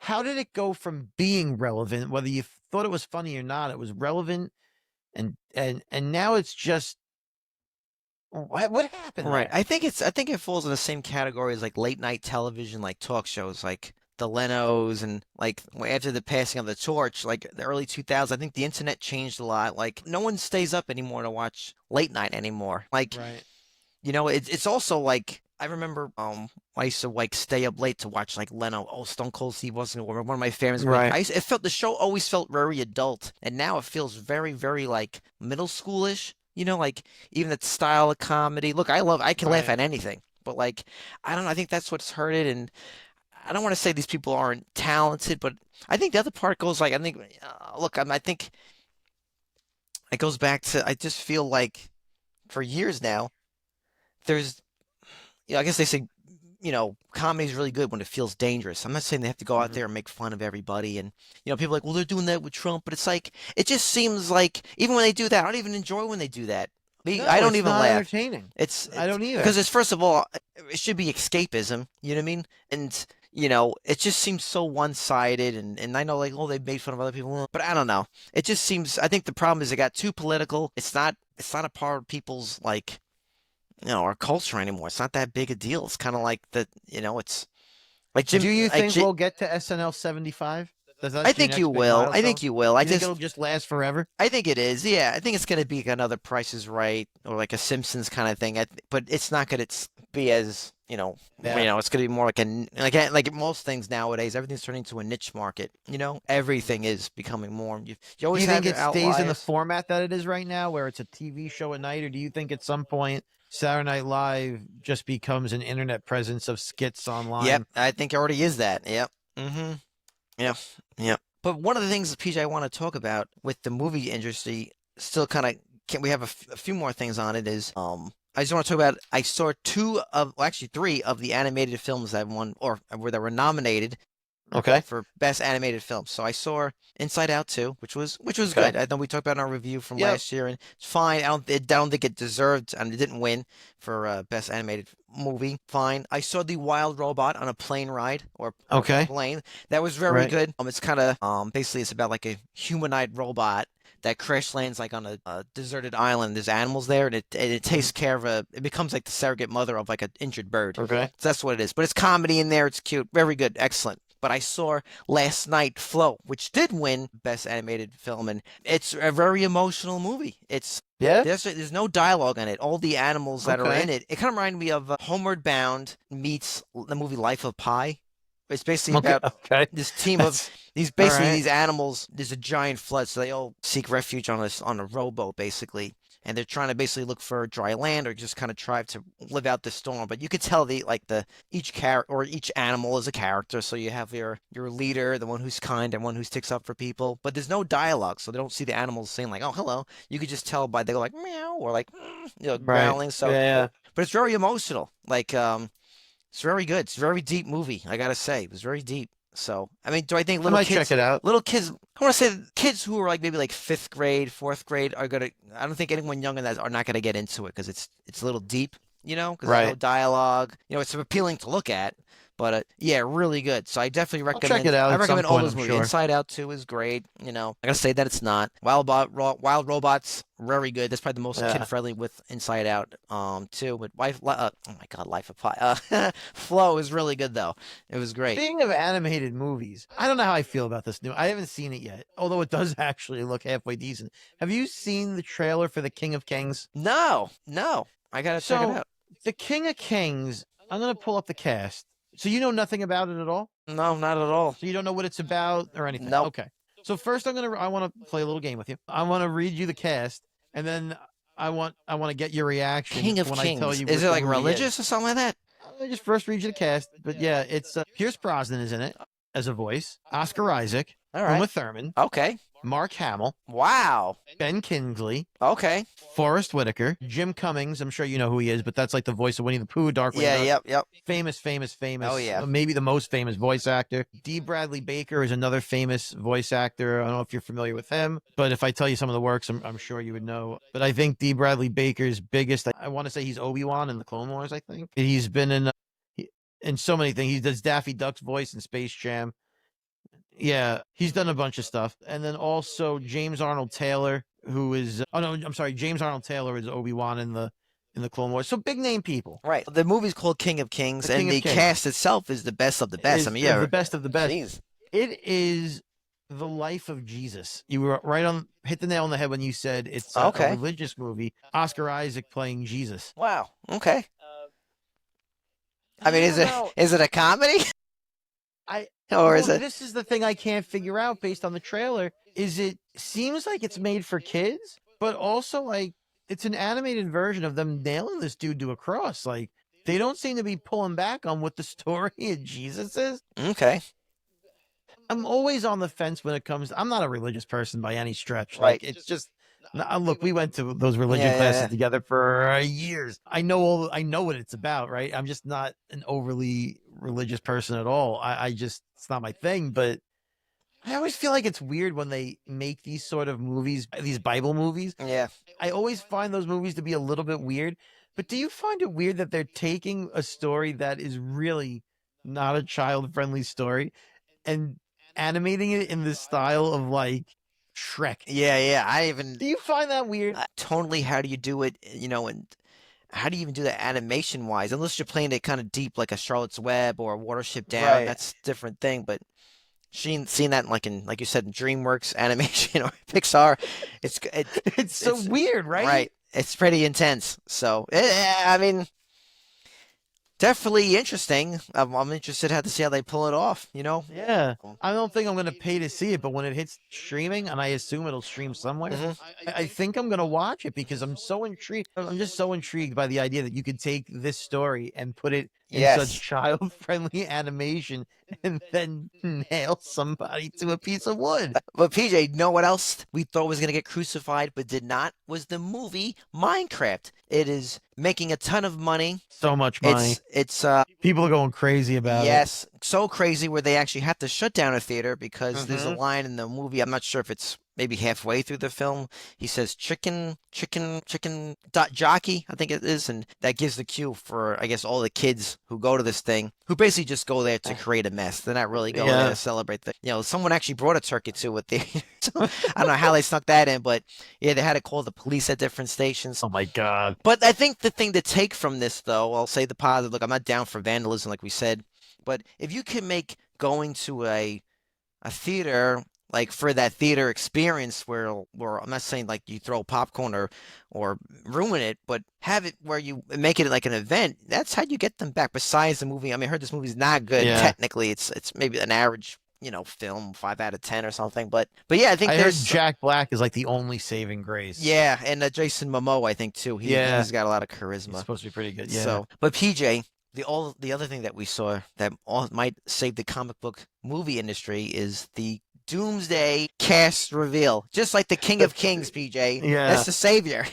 how did it go from being relevant, whether you thought it was funny or not, it was relevant, and now it's just what happened? Right. I think it falls in the same category as like late night television, like talk shows, like the Lenos, and like after the passing of the torch, like the early 2000s, I think the internet changed a lot. Like no one stays up anymore to watch late night anymore. Like, right. It's also like I remember I used to like stay up late to watch like Leno. Stone Cold Steve Austin, one of my favorites. Right. The show always felt very adult, and now it feels very, very like middle schoolish. Like even the style of comedy. Look, I can laugh at anything, but like I don't know. I think that's what's hurt it, and I don't want to say these people aren't talented, but I think the other part goes like, I think, I think it goes back to, I just feel like for years now, there's, I guess they say, comedy is really good when it feels dangerous. I'm not saying they have to go out there and make fun of everybody. And, people are like, well, they're doing that with Trump, but it's like, it just seems like, even when they do that, I don't even enjoy when they do that. I don't even laugh. Entertaining. It's I don't either. Because it's, first of all, it should be escapism. You know what I mean? And it just seems so one-sided, and I know like, oh, they made fun of other people, but I don't know. It just seems. I think the problem is it got too political. It's not. It's not a part of people's like, our culture anymore. It's not that big a deal. It's kind of like the, it's like Jim. Do you like think we'll get to SNL 75? Does that I think you will. I think you will. You think it'll just last forever? I think it is. Yeah, I think it's going to be like another Price is Right or like a Simpsons kind of thing. But it's not going to be as, it's going to be more like most things nowadays. Everything's turning into a niche market. Everything is becoming more. You Do always you have think your it stays in the outliers. format that it is right now, where it's a TV show at night, or do you think at some point Saturday Night Live just becomes an internet presence of skits online? Yep, I think it already is that. Yep. Mm-hmm. Yep. Yep. But one of the things, PJ, I want to talk about with the movie industry, still kind of, can we have a few more things on it? Is I just want to talk about. I saw three of the animated films that won or that were nominated. Okay. For best animated film. So I saw Inside Out 2, which was good. I know we talked about in our review from last year, and it's fine. I don't think it deserved, and it didn't win for best animated movie. Fine. I saw The Wild Robot on a plane ride or plane. That was very good. It's kind of basically it's about like a humanoid robot that crash lands like on a deserted island. There's animals there, and it takes care of it becomes like the surrogate mother of like an injured bird. Okay. So that's what it is. But it's comedy in there. It's cute. Very good. Excellent. But I saw last night Flow, which did win Best Animated Film, and it's a very emotional movie. There's no dialogue in it. All the animals that are in it, it kind of reminded me of Homeward Bound meets the movie Life of Pi. It's basically about this team of these animals. There's a giant flood, so they all seek refuge on a rowboat, basically. And they're trying to basically look for dry land or just kind of try to live out the storm. But you could tell each character or each animal is a character. So you have your leader, the one who's kind and one who sticks up for people. But there's no dialogue, so they don't see the animals saying like, "Oh, hello." You could just tell by they go like meow or like growling. So but it's very emotional. Like it's very good. It's a very deep movie. I gotta say, it was very deep. So, I mean, do I think little kids, check it out. Little kids, I want to say kids who are like maybe like 5th grade, 4th grade are gonna. I don't think anyone younger than that are not gonna get into it because it's a little deep, because there's no dialogue. It's appealing to look at, but really good. So I definitely recommend. I'll check it out. I recommend all those movies. Sure. Inside Out 2 is great. I gotta say that it's not. Wild Robots, very good. That's probably the most kid friendly with Inside Out. Too. But oh my God, Life of Pi. Flow is really good though. It was great. Speaking of animated movies, I don't know how I feel about this new. I haven't seen it yet, although it does actually look halfway decent. Have you seen the trailer for The King of Kings? No. I gotta check it out. The King of Kings. I'm gonna pull up the cast. So you know nothing about it at all? No, not at all. So you don't know what it's about or anything? No. Okay. So first I want to play a little game with you. I want to read you the cast, and then I want to get your reaction King of when Kings. I tell you. Is it like religious or something like that? I'll just first read you the cast, but yeah, it's Pierce Brosnan is in it as a voice. Oscar Isaac. All right. Uma Thurman. Okay. Mark Hamill. Wow. Ben Kingsley. Okay. Forrest Whitaker. Jim Cummings. I'm sure you know who he is, but that's like the voice of Winnie the Pooh, Darkwing Duck. Yep. Famous. Oh, yeah. Maybe the most famous voice actor. D. Bradley Baker is another famous voice actor. I don't know if you're familiar with him, but if I tell you some of the works, I'm sure you would know. But I think D. Bradley Baker's biggest, I want to say he's Obi-Wan in the Clone Wars, I think. He's been in so many things. He does Daffy Duck's voice in Space Jam. Yeah, he's done a bunch of stuff. And then also James Arnold Taylor, who is James Arnold Taylor is Obi-Wan in the Clone Wars. So big name people. Right. The movie's called King of Kings, and the cast itself is the best of the best. The best of the best. Jeez. It is the life of Jesus. You were hit the nail on the head when you said it's a religious movie. Oscar Isaac playing Jesus. Wow. Okay. I mean, is it a comedy? This is the thing I can't figure out based on the trailer. It seems like it's made for kids, but also like it's an animated version of them nailing this dude to a cross. Like they don't seem to be pulling back on what the story of Jesus is. Okay. I'm always on the fence when it comes. I'm not a religious person by any stretch. Right. Like it's just. Look, we went to those religion classes together for years. I know what it's about, right? I'm just not an overly religious person at all. It's not my thing, but I always feel like it's weird when they make these sort of movies, these Bible movies. Yeah. I always find those movies to be a little bit weird, but do you find it weird that they're taking a story that is really not a child-friendly story, and animating it in the style of like Shrek. Yeah. Do you find that weird? Totally. How do you do it? And how do you even do that animation wise? Unless you're playing it kind of deep, like a Charlotte's Web or a Watership Down, Right. that's a different thing. But seeing that like you said, in DreamWorks animation or Pixar, It's so weird, right? Right. It's pretty intense. So, I mean, definitely interesting. I'm interested to see how they pull it off, Yeah. I don't think I'm going to pay to see it, but when it hits streaming, and I assume it'll stream somewhere, Mhm. I think I'm going to watch it because I'm so intrigued. I'm just so intrigued by the idea that you could take this story and put it in Yes. such child-friendly animation and then nail somebody to a piece of wood. But PJ, you know what else we thought was going to get crucified but did not? Was the movie Minecraft. It is making a ton of money. So much money. It's People are going crazy about it. Yes, so crazy where they actually have to shut down a theater because there's a line in the movie. I'm not sure if it's maybe halfway through the film. He says chicken dot jockey, I think it is, and that gives the cue for I guess all the kids who go to this thing, who basically just go there to create a mess. They're not really going there to celebrate someone actually brought a turkey to it. I don't know how they snuck that in, but yeah, they had to call the police at different stations. Oh my God. But I think the thing to take from this, though, I'll say the positive. Look, I'm not down for vandalism, like we said, but if you can make going to a theater, like for that theater experience where I'm not saying like you throw popcorn or ruin it, but have it where you make it like an event, that's how you get them back. Besides the movie, I mean, I heard this movie's not good. Yeah. Technically, it's maybe an average, film, 5 out of 10 or something. But yeah, I think I heard there's Jack Black is like the only saving grace. yeah, and Jason Momoa, I think too. He's got a lot of charisma. He's supposed to be pretty good. Yeah. So, but PJ, the other thing that we saw that might save the comic book movie industry is the Doomsday cast reveal. Just like the King of Kings, PJ. Yeah. That's the savior.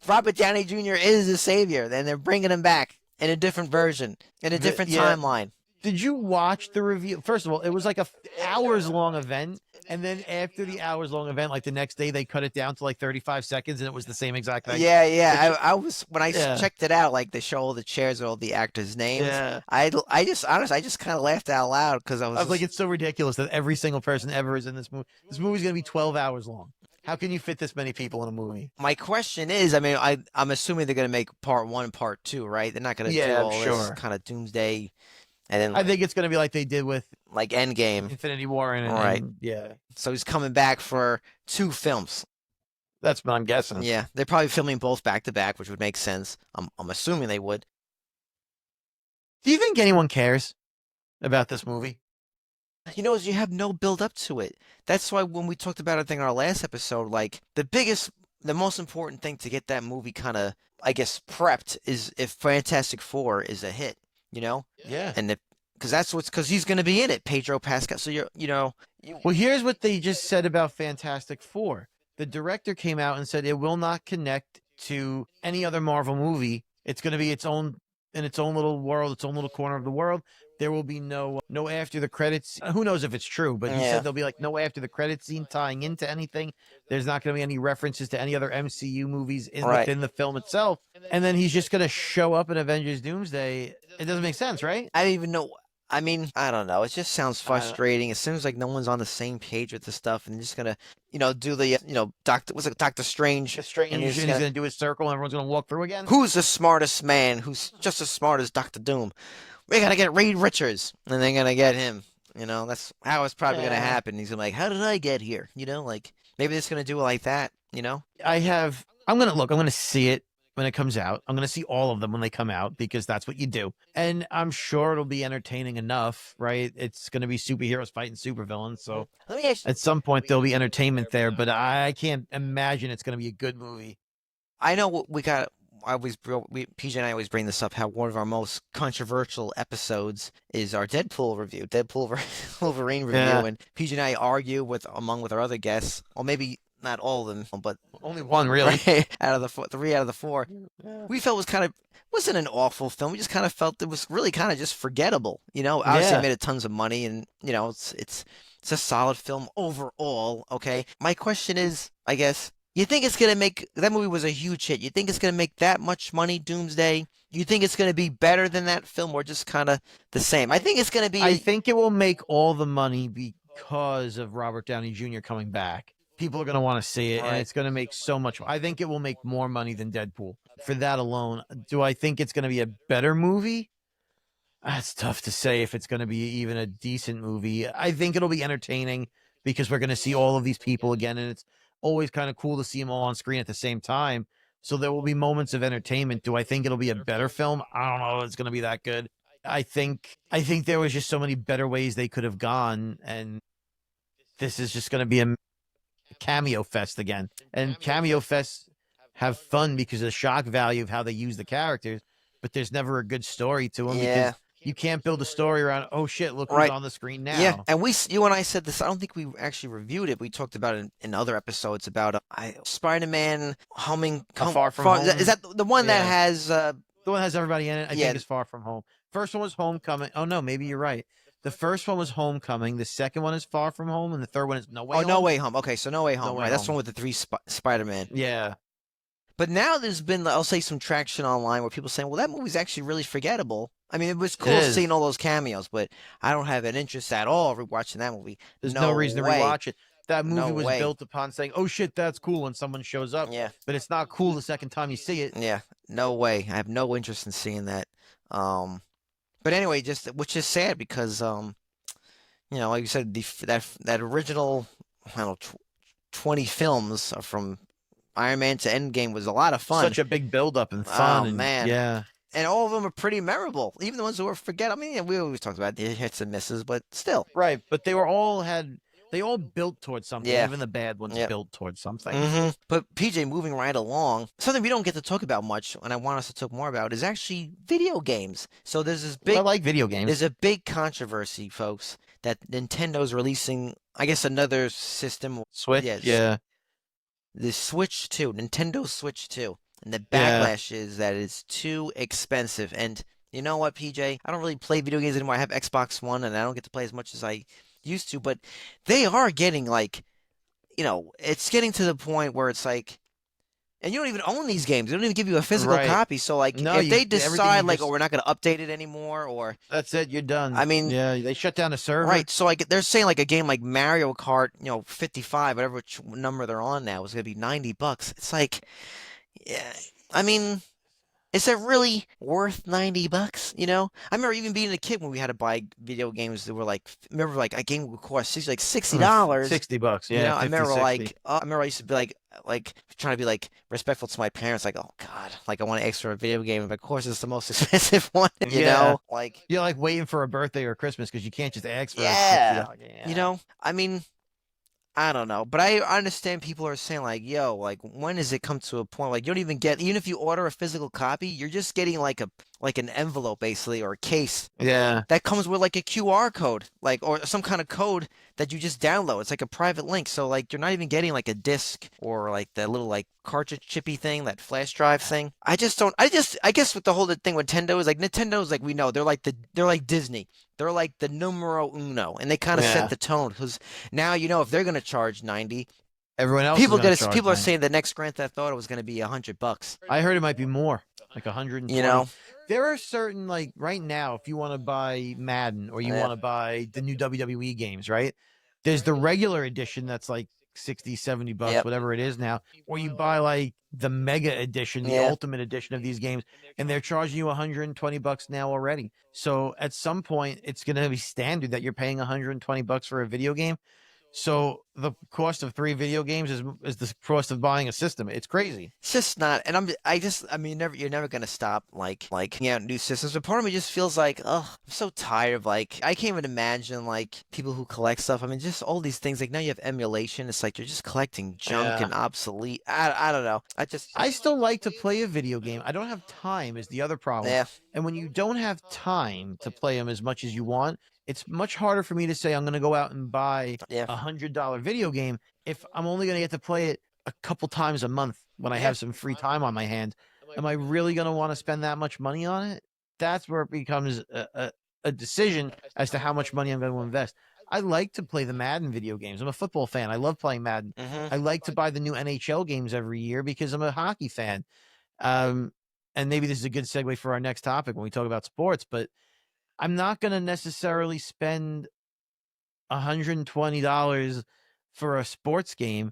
Robert Downey Jr. is the savior, and they're bringing him back in a different version, in a different timeline. Did you watch the reveal? First of all, it was like a hours-long event, and then after the hours-long event, like the next day, they cut it down to like 35 seconds, and it was the same exact thing. Yeah. I was when I checked it out, like they show all the chairs with all the actors' names. Yeah. I just honestly, I just kind of laughed out loud because I was like, it's so ridiculous that every single person ever is in this movie. This movie's gonna be 12 hours long. How can you fit this many people in a movie? My question is, I mean, I'm assuming they're gonna make part 1, part 2, right? They're not gonna do all this kind of Doomsday. And then, I think it's going to be like they did with like Endgame, Infinity War, and yeah. So he's coming back for 2 films. That's what I'm guessing. Yeah, they're probably filming both back to back, which would make sense. I'm assuming they would. Do you think anyone cares about this movie? You have no build up to it. That's why when we talked about it, I think in our last episode, like the most important thing to get that movie kind of, I guess, prepped is if Fantastic Four is a hit. Yeah. And because he's going to be in it, Pedro Pascal. So well, here's what they just said about Fantastic Four. The director came out and said it will not connect to any other Marvel movie. It's going to be its own little world, its own little corner of the world. There will be no after the credits. Who knows if it's true, but he said there'll be like no after the credits scene tying into anything. There's not going to be any references to any other MCU movies within the film itself. And then he's just going to show up in Avengers Doomsday. It doesn't make sense, right? I don't even know. I mean, I don't know. It just sounds frustrating. It seems like no one's on the same page with this stuff, and they're just gonna, do the, Doctor Strange. And he's gonna do his circle, and everyone's gonna walk through again. Who's the smartest man? Who's just as smart as Doctor Doom? We're gonna get Reed Richards, and they're gonna get him. That's how it's probably gonna happen. He's gonna be like, how did I get here? Like maybe it's gonna do it like that. I'm gonna see it when it comes out. I'm going to see all of them when they come out because that's what you do. And I'm sure it'll be entertaining enough, right? It's going to be superheroes fighting supervillains. So at some point there'll be entertainment there, but I can't imagine it's going to be a good movie. I know PJ and I always bring this up, how one of our most controversial episodes is our Deadpool review, Deadpool Wolverine review. Yeah. And PJ and I argue with our other guests, or maybe not all of them, but only one really out of the 3 out of the 4. Yeah. We felt wasn't an awful film. We just kind of felt it was really kind of just forgettable. Obviously it made tons of money, and it's a solid film overall. Okay, my question is, I guess, you think it's gonna make that movie was a huge hit? You think it's gonna make that much money, Doomsday? You think it's going to be better than that film, or just kind of the same? I think it's going to be. I think it will make all the money because of Robert Downey Jr. coming back. People are going to want to see it, and it's going to make so much. I think it will make more money than Deadpool for that alone. Do I think it's going to be a better movie? It's tough to say if it's going to be even a decent movie. I think it'll be entertaining because we're going to see all of these people again, and it's always kind of cool to see them all on screen at the same time. So there will be moments of entertainment. Do I think it'll be a better film? I don't know if it's going to be that good. I think there was just so many better ways they could have gone, and this is just going to be a cameo fest again. And cameo fests have fun because of the shock value of how they use the characters, but there's never a good story to them because you can't build a story around, oh shit, look who's on the screen now. Yeah, and you and I said this, I don't think we actually reviewed it. We talked about it in other episodes about Spider-Man Far From Home. Is that the one that has... the one that has everybody in it, I think, is Far From Home. First one was Homecoming. Oh, no, maybe you're right. The first one was Homecoming. The second one is Far From Home. And the third one is No Way Home. Oh, No Way Home. Okay, so No Way Home. Right, that's the one with the 3 Spider-Man. Yeah. But now there's been, I'll say, some traction online where people are saying, well, that movie's actually really forgettable. I mean, it was cool seeing all those cameos, but I don't have an interest at all rewatching that movie. There's no reason to rewatch it. That movie was built upon saying, oh, shit, that's cool, when someone shows up. Yeah. But it's not cool the second time you see it. Yeah, no way. I have no interest in seeing that. But anyway, which is sad because, like you said, that original, I don't know, 20 films from Iron Man to Endgame was a lot of fun. Such a big build-up and fun. Oh, man. Yeah. And all of them are pretty memorable. Even the ones that were forgettable. I mean, we always talked about the hits and misses, but still. Right, but they all built towards something. Yeah. Even the bad ones built towards something. Mm-hmm. But PJ, moving right along, something we don't get to talk about much, and I want us to talk more about, is actually video games. So there's this big... I like video games. There's a big controversy, folks, that Nintendo's releasing, I guess, another system. Switch? Yeah. The Switch 2, Nintendo Switch 2. And the backlash is that it's too expensive. And you know what, PJ? I don't really play video games anymore. I have Xbox One, and I don't get to play as much as I used to. But they are getting, it's getting to the point where it's like, and you don't even own these games. They don't even give you a physical copy. So, if they decide, we're not going to update it anymore, or... That's it. You're done. I mean... Yeah, they shut down the server. Right. So, they're saying, a game like Mario Kart, 55, whatever number they're on now, is going to be $90. It's like... Yeah, I mean, is it really worth $90? I remember even being a kid when we had to buy video games that were a game would cost $60. $60, yeah. I remember I used to be trying to be respectful to my parents, oh God, I want an extra video game, and of course it's the most expensive one. You know, you're waiting for a birthday or Christmas because you can't just ask for $60. I mean. I don't know, but I understand people are saying when does it come to a point you don't even get, even if you order a physical copy, you're just getting an envelope basically, or a case. Yeah. That comes with a QR code, or some kind of code that you just download. It's a private link, so you're not even getting a disc or the little cartridge chippy thing, that flash drive thing. I guess with the whole thing with Nintendo is Nintendo's we know they're they're Disney. They're the numero uno, and they kind of set the tone, because now if they're going to charge $90, everyone else people are saying the next Grand Theft Auto was going to be $100. I heard it might be more, $120. There are certain right now, if you want to buy Madden or you want to buy the new WWE games, right? There's the regular edition that's $60, $70, whatever it is now, or you buy the mega edition, the ultimate edition of these games, and they're charging you $120 now already. So at some point, it's going to be standard that you're paying $120 for a video game. So the cost of 3 video games is the cost of buying a system. It's crazy. It's just not, and you're never gonna stop new systems. But part of me just feels I'm so tired of I can't even imagine people who collect stuff. I mean, just all these things. Now you have emulation. It's you're just collecting junk and obsolete. I don't know. I still like to play a video game. I don't have time is the other problem. Yeah. And when you don't have time to play them as much as you want, it's much harder for me to say I'm going to go out and buy a $100 video game if I'm only going to get to play it a couple times a month when I have some free time on my hand. Am I really going to want to spend that much money on it? That's where it becomes a decision as to how much money I'm going to invest. I like to play the Madden video games. I'm a football fan. I love playing Madden. Mm-hmm. I like to buy the new NHL games every year because I'm a hockey fan. and maybe this is a good segue for our next topic when we talk about sports, but I'm not going to necessarily spend $120 for a sports game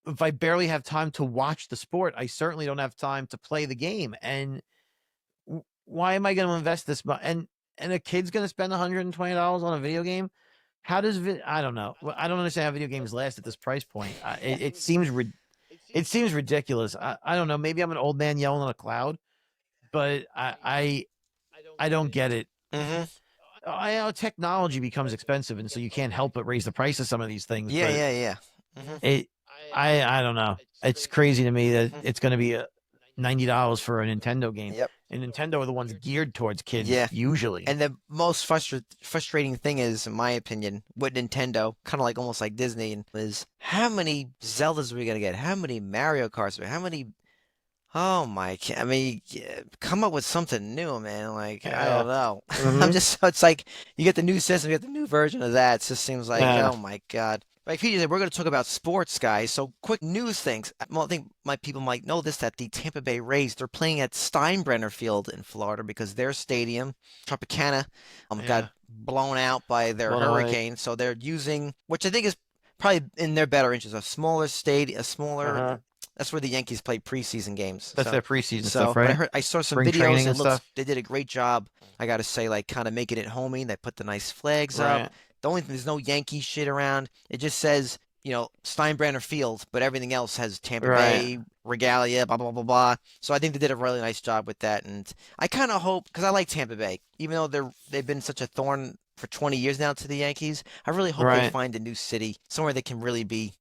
if I barely have time to watch the sport. I certainly don't have time to play the game. And why am I going to invest this much? And a kid's going to spend $120 on a video game? How does I don't know. I don't understand how video games last at this price point. It seems ridiculous. I don't know. Maybe I'm an old man yelling on a cloud, but I don't get it. Mm-hmm. I know technology becomes expensive, and so you can't help but raise the price of some of these things. Yeah. Mm-hmm. I don't know. It's crazy to me that it's going to be $90 for a Nintendo game. Yep. And Nintendo are the ones geared towards kids, usually. And the most frustrating thing is, in my opinion, with Nintendo, kind of like almost like Disney, is how many Zeldas are we gonna get? How many Mario Karts? How many? Oh my! I mean, come up with something new, man. Like I don't know. Mm-hmm. I'm just. It's like you get the new system, you get the new version of that. It just seems like, oh my God. Like PJ, we're going to talk about sports, guys. So quick news things. Well, I think people might know this, that the Tampa Bay Rays, they're playing at Steinbrenner Field in Florida because their stadium, Tropicana, got blown out by their hurricane. So they're using, which I think is probably in their better interest, a smaller stadium, that's where the Yankees play preseason games. That's their preseason stuff, right? I saw some Spring videos. It looks, they did a great job. I got to say, like, kind of making it homey. They put the nice flags up. The only thing, there's no Yankee shit around. It just says, Steinbrenner Field, but everything else has Tampa Bay, regalia, blah, blah, blah, blah. So I think they did a really nice job with that. And I kind of hope, because I like Tampa Bay, even though they've been such a thorn for 20 years now to the Yankees, I really hope they find a new city, somewhere they can really be,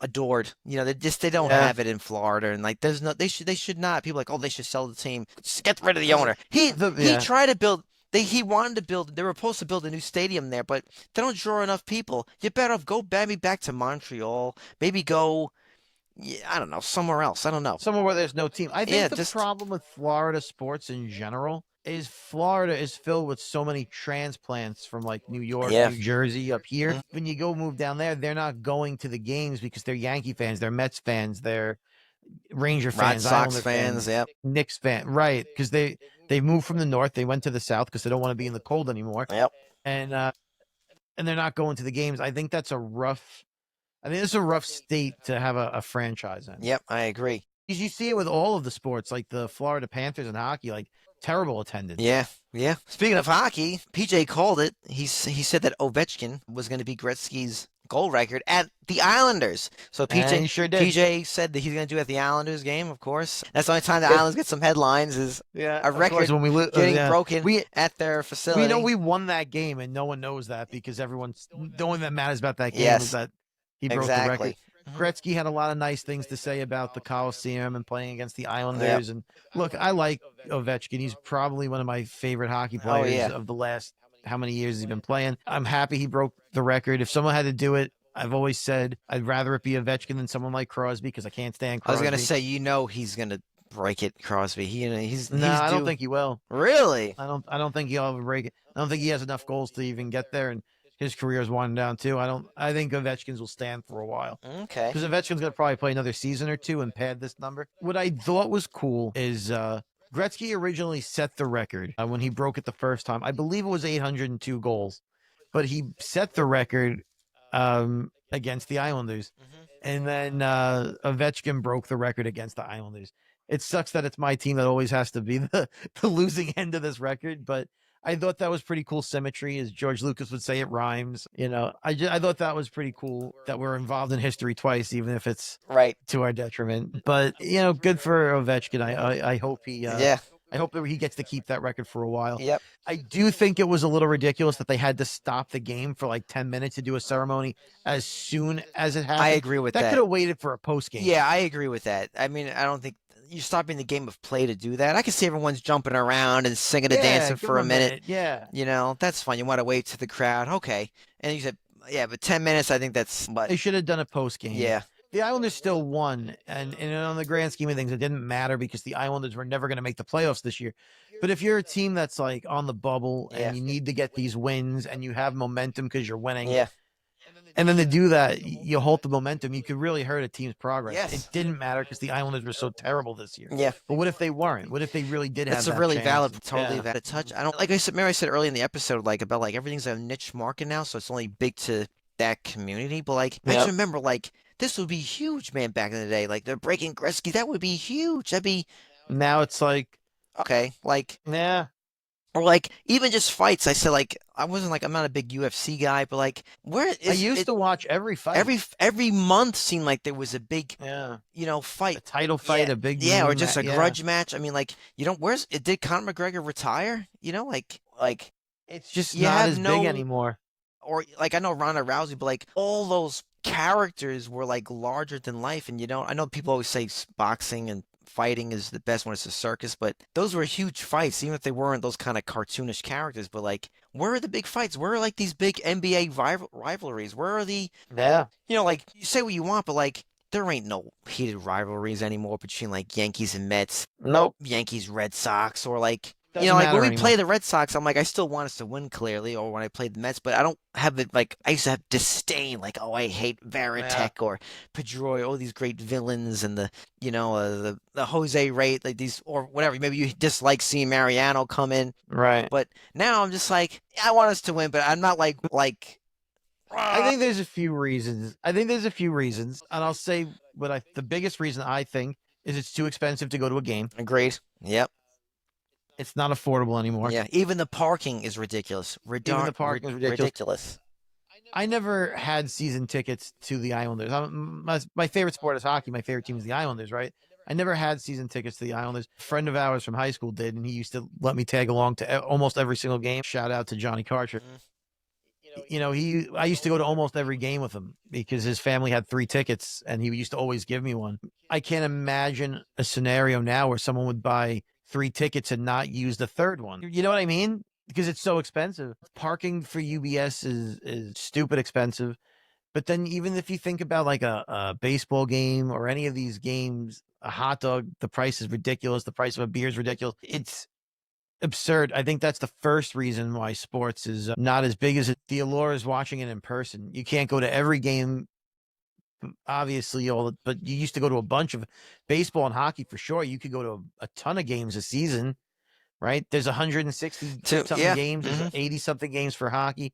adored. They don't have it in Florida. And like, they should not. People are like, oh, they should sell the team. Just get rid of the owner. He tried to build. He wanted to build. They were supposed to build a new stadium there, but they don't draw enough people. You better go maybe back to Montreal. Maybe go, I don't know, somewhere else. I don't know. Somewhere where there's no team. I think the problem with Florida sports in general is Florida is filled with so many transplants from like New York, New Jersey up here. Mm-hmm. When you go move down there, they're not going to the games because they're Yankee fans, they're Mets fans, they're Ranger fans, Red Sox fans, Knicks fans, right? Because they moved from the north, they went to the south because they don't want to be in the cold anymore. Yep. And they're not going to the games. I think that's a rough state to have a franchise in. Yep, I agree. Because you see it with all of the sports, like the Florida Panthers and hockey, like terrible attendance. Yeah. Speaking of hockey, PJ called it. He said that Ovechkin was going to be Gretzky's goal record at the Islanders. So PJ sure did. PJ said that he's going to do it at the Islanders game, of course. That's the only time the Islanders get some headlines is a record when we getting broken at their facility. We know we won that game, and no one knows that because the only thing that matters about that game is that he broke the record. Gretzky had a lot of nice things to say about the Coliseum and playing against the Islanders. And look, I like Ovechkin. He's probably one of my favorite hockey players of the last how many years he's been playing. I'm happy he broke the record. If someone had to do it, I've always said I'd rather it be Ovechkin than someone like Crosby because I can't stand Crosby. I was going to say, he's going to break it, Crosby. I don't think he will. Really? I don't think he'll ever break it. I don't think he has enough goals to even get there, and his career is winding down too. I think Ovechkin's will stand for a while. Okay. Because Ovechkin's going to probably play another season or two and pad this number. What I thought was cool is Gretzky originally set the record when he broke it the first time. I believe it was 802 goals, but he set the record against the Islanders. And then Ovechkin broke the record against the Islanders. It sucks that it's my team that always has to be the losing end of this record, but I thought that was pretty cool symmetry. As George Lucas would say, it rhymes. I thought that was pretty cool that we're involved in history twice, even if it's to our detriment. But, good for Ovechkin. I hope he I hope that he gets to keep that record for a while. Yep. I do think it was a little ridiculous that they had to stop the game for like 10 minutes to do a ceremony as soon as it happened. I agree with that. That could have waited for a post game. Yeah, I agree with that. I mean, I don't think you're stopping the game of play to do that. I can see everyone's jumping around and singing and dancing for a minute. Yeah. That's fine. You want to wave to the crowd. Okay. And you said, but 10 minutes, I think that's... They should have done a post game. Yeah. The Islanders still won, and on the grand scheme of things, it didn't matter because the Islanders were never going to make the playoffs this year. But if you're a team that's like on the bubble and you need to get these wins and you have momentum because you're winning, And then to do that, you halt the momentum. You could really hurt a team's progress. Yes. It didn't matter because the Islanders were so terrible this year. Yeah. But what if they weren't? What if they really did have That's that a really chance? valid, totally valid touch. I don't, like I said, remember I said earlier in the episode, like, about, like, everything's a niche market now, so it's only big to that community. But, like, I just remember, like, this would be huge, man, back in the day. Like, the breaking Gretzky, that would be huge. That'd be, Now it's like, okay, like, yeah. or, like, even just fights. I said, like, I'm not a big UFC guy, but, like, I used to watch every fight. Every month seemed like there was a big, Yeah. fight. A title fight, a big or just a grudge match. I mean, like, did Conor McGregor retire? Like it's just you not have as big anymore. Or, like, I know Ronda Rousey, but, like, all those characters were, like, larger than life. And, I know people always say boxing and fighting is the best when it's a circus, but those were huge fights, even if they weren't those kind of cartoonish characters. But, like, where are the big fights? Where are, like, these big NBA rivalries? Where are the, like, you say what you want, but, like, there ain't no heated rivalries anymore between, like, Yankees and Mets. Nope. Yankees, Red Sox, or, like, Doesn't like, when we anymore. play the Red Sox, I'm like, I still want us to win, clearly, or when I played the Mets, but I don't have it, like, I used to have disdain, like, oh, I hate Varitek or Pedroia, all these great villains, and the Jose Ray, like, these, or whatever. Maybe you dislike seeing Mariano come in. Right. But now I'm just like, I want us to win, but I'm not like. I think there's a few reasons. And I'll say the biggest reason I think is it's too expensive to go to a game. Agreed. Yep. It's not affordable anymore. Yeah, even the parking is ridiculous. Even the parking is ridiculous. I never had season tickets to the Islanders. My favorite sport is hockey. My favorite team is the Islanders, right? I never had season tickets to the Islanders. A friend of ours from high school did, and he used to let me tag along to almost every single game. Shout out to Johnny Karcher. I used to go to almost every game with him because his family had 3 tickets, and he used to always give me one. I can't imagine a scenario now where someone would buy 3 tickets and not use the third one. You know what I mean? Because it's so expensive. Parking for UBS is stupid expensive. But then even if you think about like a baseball game or any of these games, a hot dog, the price is ridiculous. The price of a beer is ridiculous. It's absurd. I think that's the first reason why sports is not as big as it. The allure is watching it in person. You can't go to every game, obviously, but you used to go to a bunch of baseball and hockey for sure. You could go to a ton of games a season, right? There's 160 something games, there's 80 something games for hockey.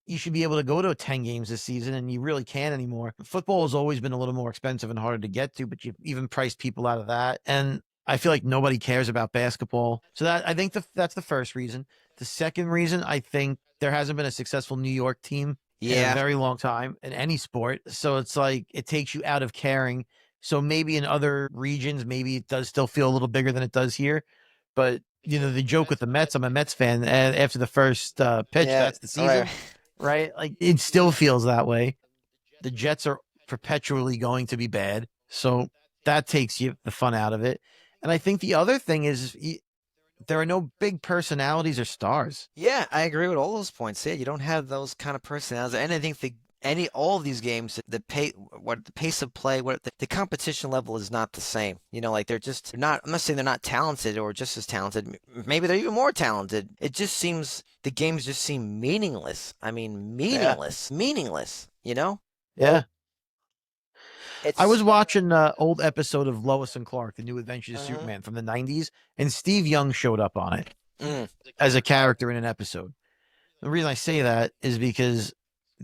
You should be able to go to 10 games this season, and you really can't anymore. Football has always been a little more expensive and harder to get to, but you've even priced people out of that. And I feel like nobody cares about basketball. So I think that's the first reason. The second reason, I think there hasn't been a successful New York team in a very long time in any sport. So it's like it takes you out of caring. So maybe in other regions, maybe it does still feel a little bigger than it does here. But, the joke with the Mets, I'm a Mets fan, and after the first pitch, that's the season, right? Like, it still feels that way. The Jets are perpetually going to be bad. So that takes the fun out of it. And I think the other thing is there are no big personalities or stars. Yeah, I agree with all those points. Yeah, you don't have those kind of personalities. And I think all of these games, the pace of play, the competition level is not the same. Like they're not. I'm not saying they're not talented or just as talented. Maybe they're even more talented. It just seems the games just seem meaningless. I mean, meaningless. Yeah. I was watching an old episode of Lois and Clark, The New Adventures of Superman from the 90s, and Steve Young showed up on it as a character in an episode. The reason I say that is because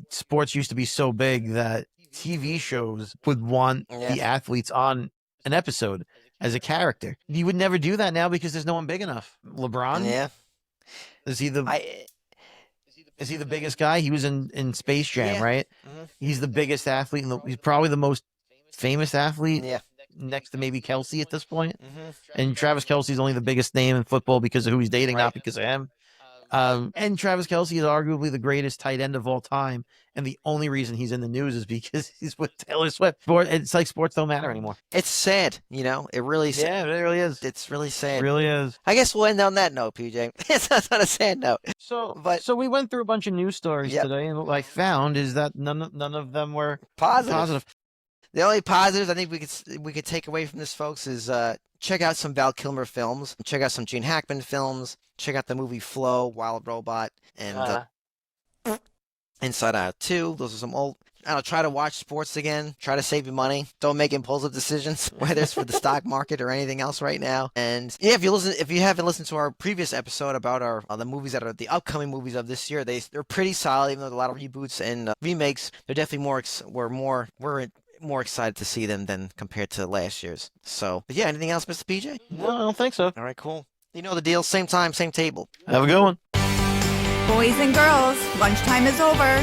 sports used to be so big that TV shows would want the athletes on an episode as a character. You would never do that now because there's no one big enough. LeBron? Yeah. Is he the biggest guy? He was in Space Jam, right? He's the biggest athlete. He's probably the most famous athlete next to maybe Kelsey at this point. And Travis Kelsey's only the biggest name in football because of who he's dating, not because of him. And Travis Kelsey is arguably the greatest tight end of all time. And the only reason he's in the news is because he's with Taylor Swift. It's like sports don't matter anymore. It's sad, It really is. Yeah, it really is. It's really sad. It really is. I guess we'll end on that note, PJ. It's on a sad note. So we went through a bunch of news stories today, and what I found is that none of them were positive. The only positives I think we could take away from this, folks, is check out some Val Kilmer films, check out some Gene Hackman films, check out the movie Flow, Wild Robot, and Inside Out 2. Those are some old. I don't know, try to watch sports again. Try to save your money. Don't make impulsive decisions, whether it's for the stock market or anything else right now. And yeah, if you haven't listened to our previous episode about our the movies that are the upcoming movies of this year, they're pretty solid. Even though there are a lot of reboots and remakes, they're definitely we're more excited to see them than compared to last year's. So, but yeah, anything else, Mr. PJ? No, I don't think so. All right, cool. You know the deal. Same time, same table. Have a good one. Boys and girls, lunchtime is over.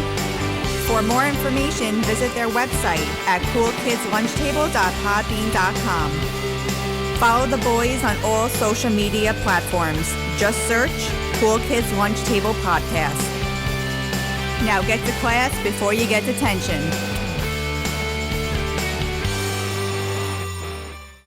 For more information, visit their website at coolkidslunchtable.podbean.com. Follow the boys on all social media platforms. Just search Cool Kids Lunch Table Podcast. Now get to class before you get detention.